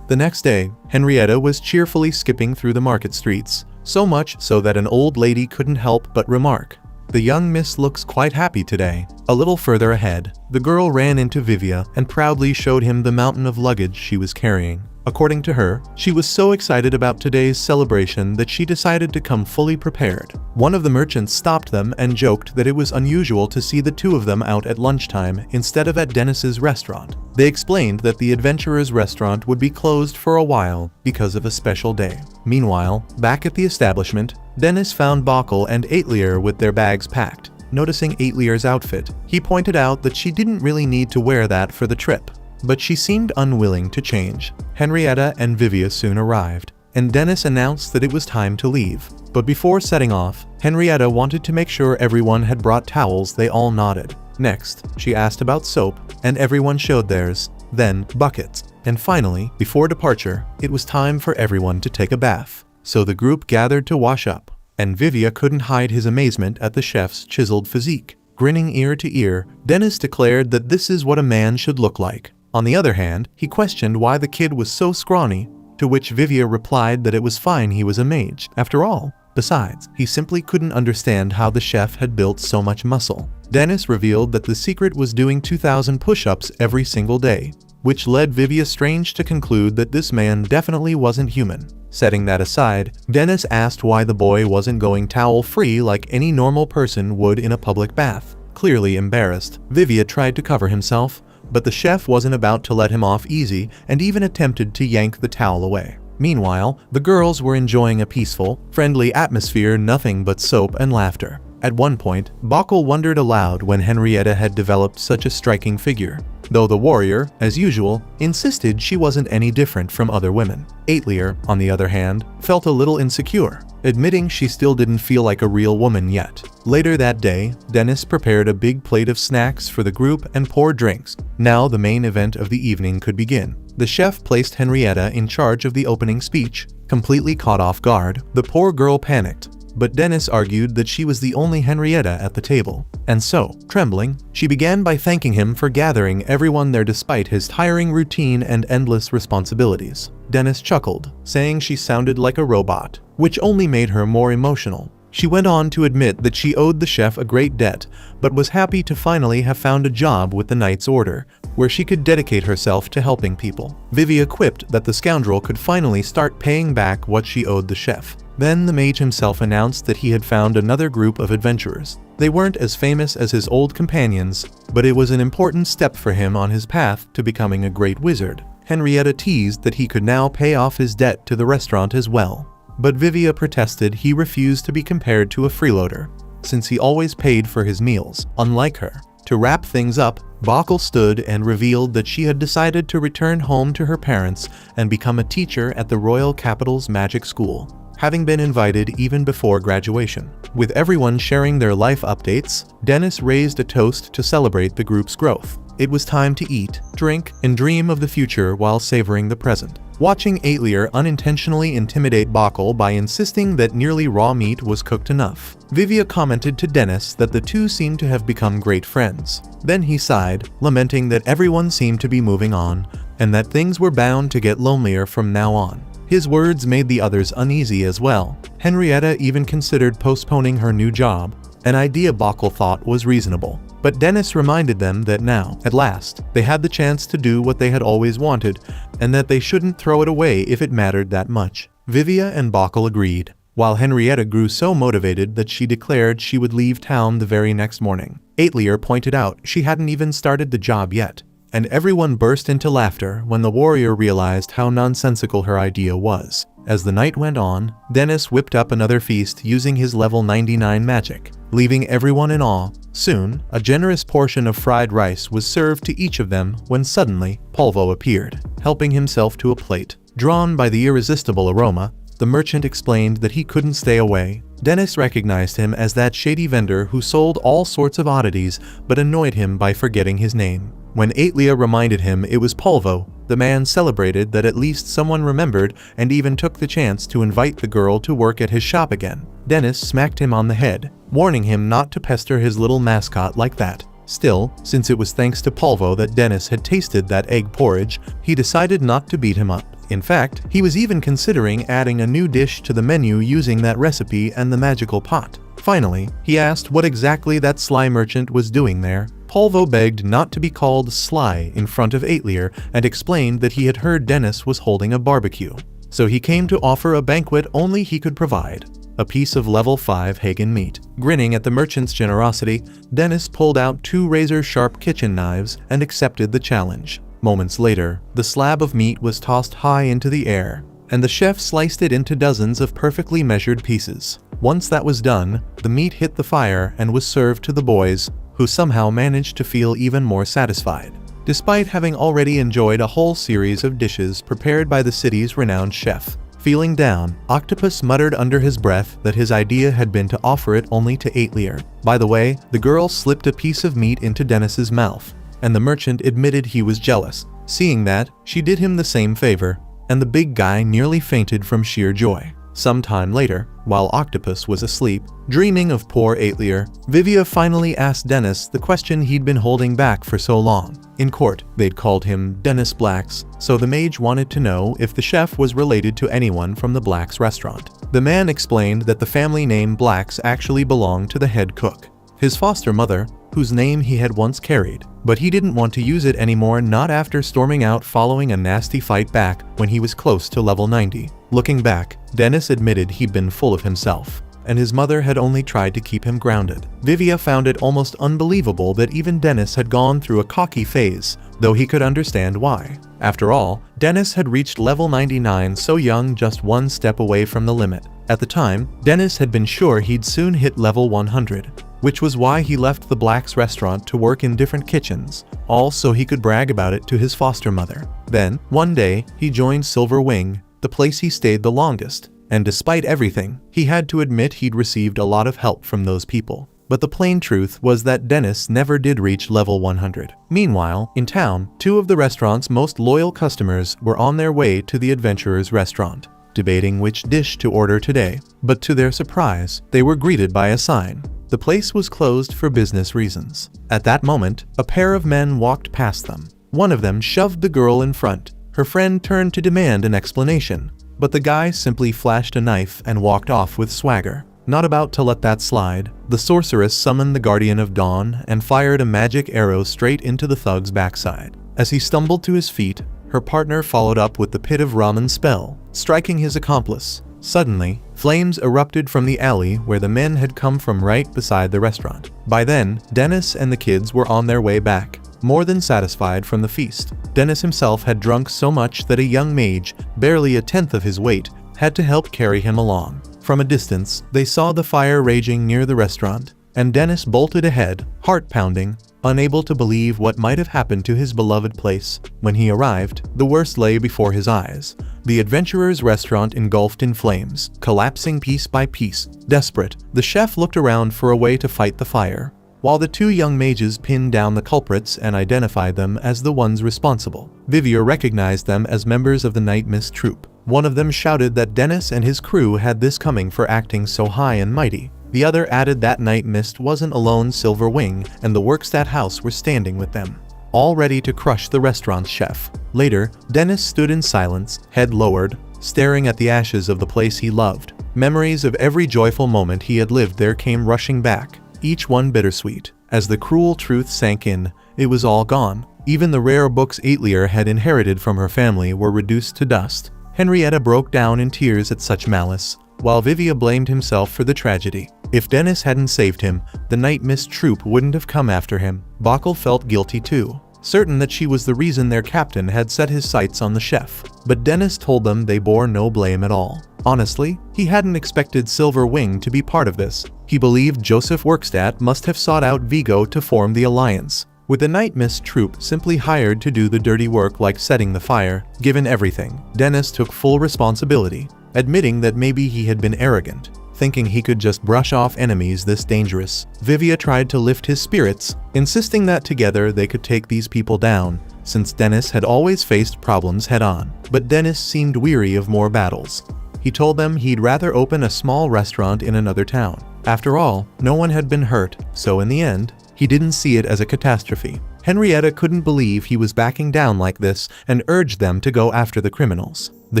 The next day, Henrietta was cheerfully skipping through the market streets, so much so that an old lady couldn't help but remark, "The young miss looks quite happy today." A little further ahead, the girl ran into Vivia and proudly showed him the mountain of luggage she was carrying. According to her, she was so excited about today's celebration that she decided to come fully prepared. One of the merchants stopped them and joked that it was unusual to see the two of them out at lunchtime instead of at Dennis's restaurant. They explained that the adventurer's restaurant would be closed for a while because of a special day. Meanwhile, back at the establishment, Dennis found Bachl and Aetlier with their bags packed. Noticing Aetlier's outfit, he pointed out that she didn't really need to wear that for the trip, but she seemed unwilling to change. Henrietta and Vivia soon arrived, and Dennis announced that it was time to leave. But before setting off, Henrietta wanted to make sure everyone had brought towels. They all nodded. Next, she asked about soap, and everyone showed theirs, then buckets. And finally, before departure, it was time for everyone to take a bath. So the group gathered to wash up, and Vivia couldn't hide his amazement at the chef's chiseled physique. Grinning ear to ear, Dennis declared that this is what a man should look like. On the other hand, he questioned why the kid was so scrawny, to which Vivia replied that it was fine, he was a mage, after all. Besides, he simply couldn't understand how the chef had built so much muscle. Dennis revealed that the secret was doing 2,000 push-ups every single day. which led Vivia Strange to conclude that this man definitely wasn't human. Setting that aside, Dennis asked why the boy wasn't going towel-free like any normal person would in a public bath. Clearly embarrassed, Vivia tried to cover himself, but the chef wasn't about to let him off easy and even attempted to yank the towel away. Meanwhile, the girls were enjoying a peaceful, friendly atmosphere, nothing but soap and laughter. At one point, Bockel wondered aloud when Henrietta had developed such a striking figure, though the warrior, as usual, insisted she wasn't any different from other women. Aetlier, on the other hand, felt a little insecure, admitting she still didn't feel like a real woman yet. Later that day, Dennis prepared a big plate of snacks for the group and poured drinks. Now the main event of the evening could begin. The chef placed Henrietta in charge of the opening speech. Completely caught off guard, the poor girl panicked, but Dennis argued that she was the only Henrietta at the table. And so, trembling, she began by thanking him for gathering everyone there despite his tiring routine and endless responsibilities. Dennis chuckled, saying she sounded like a robot, which only made her more emotional. She went on to admit that she owed the chef a great debt, but was happy to finally have found a job with the Knight's Order, where she could dedicate herself to helping people. Vivia quipped that the scoundrel could finally start paying back what she owed the chef. Then the mage himself announced that he had found another group of adventurers. They weren't as famous as his old companions, but it was an important step for him on his path to becoming a great wizard. Henrietta teased that he could now pay off his debt to the restaurant as well. But Vivia protested he refused to be compared to a freeloader, since he always paid for his meals, unlike her. To wrap things up, Bockel stood and revealed that she had decided to return home to her parents and become a teacher at the Royal Capital's magic school, having been invited even before graduation. With everyone sharing their life updates, Dennis raised a toast to celebrate the group's growth. It was time to eat, drink, and dream of the future while savoring the present. Watching Aetlier unintentionally intimidate Bockel by insisting that nearly raw meat was cooked enough, Vivia commented to Dennis that the two seemed to have become great friends. Then he sighed, lamenting that everyone seemed to be moving on, and that things were bound to get lonelier from now on. His words made the others uneasy as well. Henrietta even considered postponing her new job, an idea Bockel thought was reasonable. But Dennis reminded them that now, at last, they had the chance to do what they had always wanted, and that they shouldn't throw it away if it mattered that much. Vivia and Bockel agreed, while Henrietta grew so motivated that she declared she would leave town the very next morning. Aetlier pointed out she hadn't even started the job yet, and everyone burst into laughter when the warrior realized how nonsensical her idea was. As the night went on, Dennis whipped up another feast using his level 99 magic, leaving everyone in awe. Soon, a generous portion of fried rice was served to each of them when suddenly, Polvo appeared, helping himself to a plate. Drawn by the irresistible aroma, the merchant explained that he couldn't stay away. Dennis recognized him as that shady vendor who sold all sorts of oddities but annoyed him by forgetting his name. When Aetlier reminded him it was Polvo, the man celebrated that at least someone remembered and even took the chance to invite the girl to work at his shop again. Dennis smacked him on the head, warning him not to pester his little mascot like that. Still, since it was thanks to Polvo that Dennis had tasted that egg porridge, he decided not to beat him up. In fact, he was even considering adding a new dish to the menu using that recipe and the magical pot. Finally, he asked what exactly that sly merchant was doing there. Polvo begged not to be called sly in front of Aetlier and explained that he had heard Dennis was holding a barbecue. So he came to offer a banquet only he could provide, a piece of level 5 Hagen meat. Grinning at the merchant's generosity, Dennis pulled out 2 razor-sharp kitchen knives and accepted the challenge. Moments later, the slab of meat was tossed high into the air, and the chef sliced it into dozens of perfectly measured pieces. Once that was done, the meat hit the fire and was served to the boys, who somehow managed to feel even more satisfied. Despite having already enjoyed a whole series of dishes prepared by the city's renowned chef. Feeling down, Octopus muttered under his breath that his idea had been to offer it only to Aetlier. By the way, the girl slipped a piece of meat into Dennis's mouth, and the merchant admitted he was jealous. Seeing that, she did him the same favor, and the big guy nearly fainted from sheer joy. Sometime later, while Octopus was asleep, dreaming of poor Aetlier, Vivia finally asked Dennis the question he'd been holding back for so long. In court, they'd called him Dennis Blacks, so the mage wanted to know if the chef was related to anyone from the Blacks restaurant. The man explained that the family name Blacks actually belonged to the head cook, his foster mother, whose name he had once carried, but he didn't want to use it anymore, not after storming out following a nasty fight back when he was close to level 90. Looking back, Dennis admitted he'd been full of himself, and his mother had only tried to keep him grounded. Vivia found it almost unbelievable that even Dennis had gone through a cocky phase, though he could understand why. After all, Dennis had reached level 99 so young, just one step away from the limit. At the time, Dennis had been sure he'd soon hit level 100, which was why he left the Black's restaurant to work in different kitchens, all so he could brag about it to his foster mother. Then, one day, he joined Silver Wing, the place he stayed the longest, and despite everything, he had to admit he'd received a lot of help from those people. But the plain truth was that Dennis never did reach level 100. Meanwhile, in town, two of the restaurant's most loyal customers were on their way to the adventurer's restaurant, debating which dish to order today. But to their surprise, they were greeted by a sign. The place was closed for business reasons. At that moment, a pair of men walked past them. One of them shoved the girl in front. Her friend turned to demand an explanation, but the guy simply flashed a knife and walked off with swagger. Not about to let that slide, the sorceress summoned the Guardian of Dawn and fired a magic arrow straight into the thug's backside. As he stumbled to his feet, her partner followed up with the Pit of Ramen spell, striking his accomplice. Suddenly, flames erupted from the alley where the men had come from, right beside the restaurant. By then, Dennis and the kids were on their way back, more than satisfied from the feast. Dennis himself had drunk so much that a young mage, barely a tenth of his weight, had to help carry him along. From a distance, they saw the fire raging near the restaurant, and Dennis bolted ahead, heart pounding, unable to believe what might have happened to his beloved place. When he arrived, the worst lay before his eyes. The adventurer's restaurant engulfed in flames, collapsing piece by piece. Desperate, the chef looked around for a way to fight the fire, while the two young mages pinned down the culprits and identified them as the ones responsible. Vivia recognized them as members of the Night Mist troupe. One of them shouted that Dennis and his crew had this coming for acting so high and mighty. The other added that Night Mist wasn't alone. Silver Wing and the Workstat House were standing with them, all ready to crush the restaurant's chef. Later, Dennis stood in silence, head lowered, staring at the ashes of the place he loved. Memories of every joyful moment he had lived there came rushing back, each one bittersweet. As the cruel truth sank in, it was all gone. Even the rare books Aetlier had inherited from her family were reduced to dust. Henrietta broke down in tears at such malice, while Vivia blamed himself for the tragedy. If Dennis hadn't saved him, the Night Mist troupe wouldn't have come after him. Bacall felt guilty too, certain that she was the reason their captain had set his sights on the chef. But Dennis told them they bore no blame at all. Honestly, he hadn't expected Silver Wing to be part of this. He believed Joseph Workstat must have sought out Vigo to form the alliance, with the Night Mist troupe simply hired to do the dirty work like setting the fire. Given everything, Dennis took full responsibility, admitting that maybe he had been arrogant, thinking he could just brush off enemies this dangerous. Vivia tried to lift his spirits, insisting that together they could take these people down, since Dennis had always faced problems head-on. But Dennis seemed weary of more battles. He told them he'd rather open a small restaurant in another town. After all, no one had been hurt, so in the end, he didn't see it as a catastrophe. Henrietta couldn't believe he was backing down like this and urged them to go after the criminals. The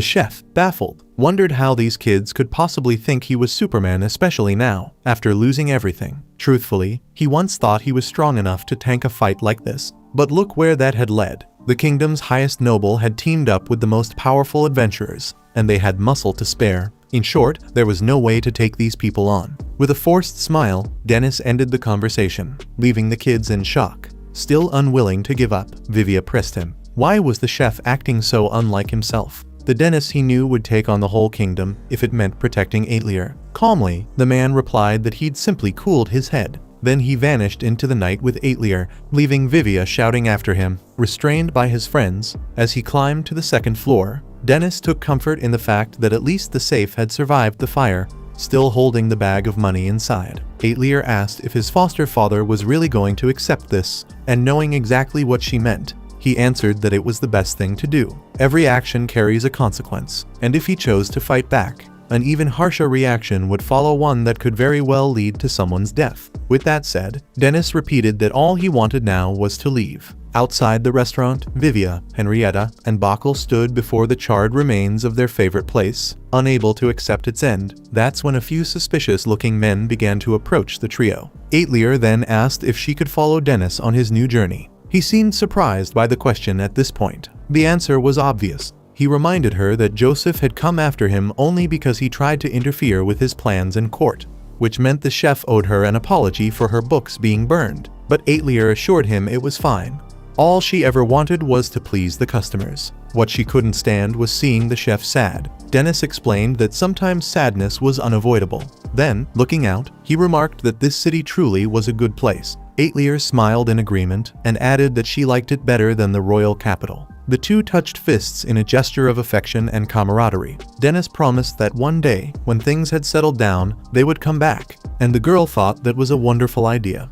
chef, baffled, wondered how these kids could possibly think he was Superman, especially now, after losing everything. Truthfully, he once thought he was strong enough to tank a fight like this. But look where that had led. The kingdom's highest noble had teamed up with the most powerful adventurers, and they had muscle to spare. In short, there was no way to take these people on. With a forced smile, Dennis ended the conversation, leaving the kids in shock. Still unwilling to give up, Vivia pressed him. Why was the chef acting so unlike himself? The Dennis he knew would take on the whole kingdom if it meant protecting Aetlier. Calmly, the man replied that he'd simply cooled his head. Then he vanished into the night with Aetlier, leaving Vivia shouting after him, restrained by his friends. As he climbed to the second floor, Dennis took comfort in the fact that at least the safe had survived the fire, still holding the bag of money inside. Aetlier asked if his foster father was really going to accept this, and knowing exactly what she meant, he answered that it was the best thing to do. Every action carries a consequence, and if he chose to fight back, an even harsher reaction would follow, one that could very well lead to someone's death. With that said, Dennis repeated that all he wanted now was to leave. Outside the restaurant, Vivia, Henrietta, and Bacchel stood before the charred remains of their favorite place, unable to accept its end. That's when a few suspicious-looking men began to approach the trio. Aetlier then asked if she could follow Dennis on his new journey. He seemed surprised by the question at this point. The answer was obvious. He reminded her that Joseph had come after him only because he tried to interfere with his plans in court, which meant the chef owed her an apology for her books being burned. But Aetlier assured him it was fine. All she ever wanted was to please the customers. What she couldn't stand was seeing the chef sad. Dennis explained that sometimes sadness was unavoidable. Then, looking out, he remarked that this city truly was a good place. Aetlier smiled in agreement and added that she liked it better than the royal capital. The two touched fists in a gesture of affection and camaraderie. Dennis promised that one day, when things had settled down, they would come back, and the girl thought that was a wonderful idea.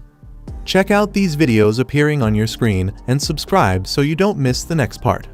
Check out these videos appearing on your screen and subscribe so you don't miss the next part.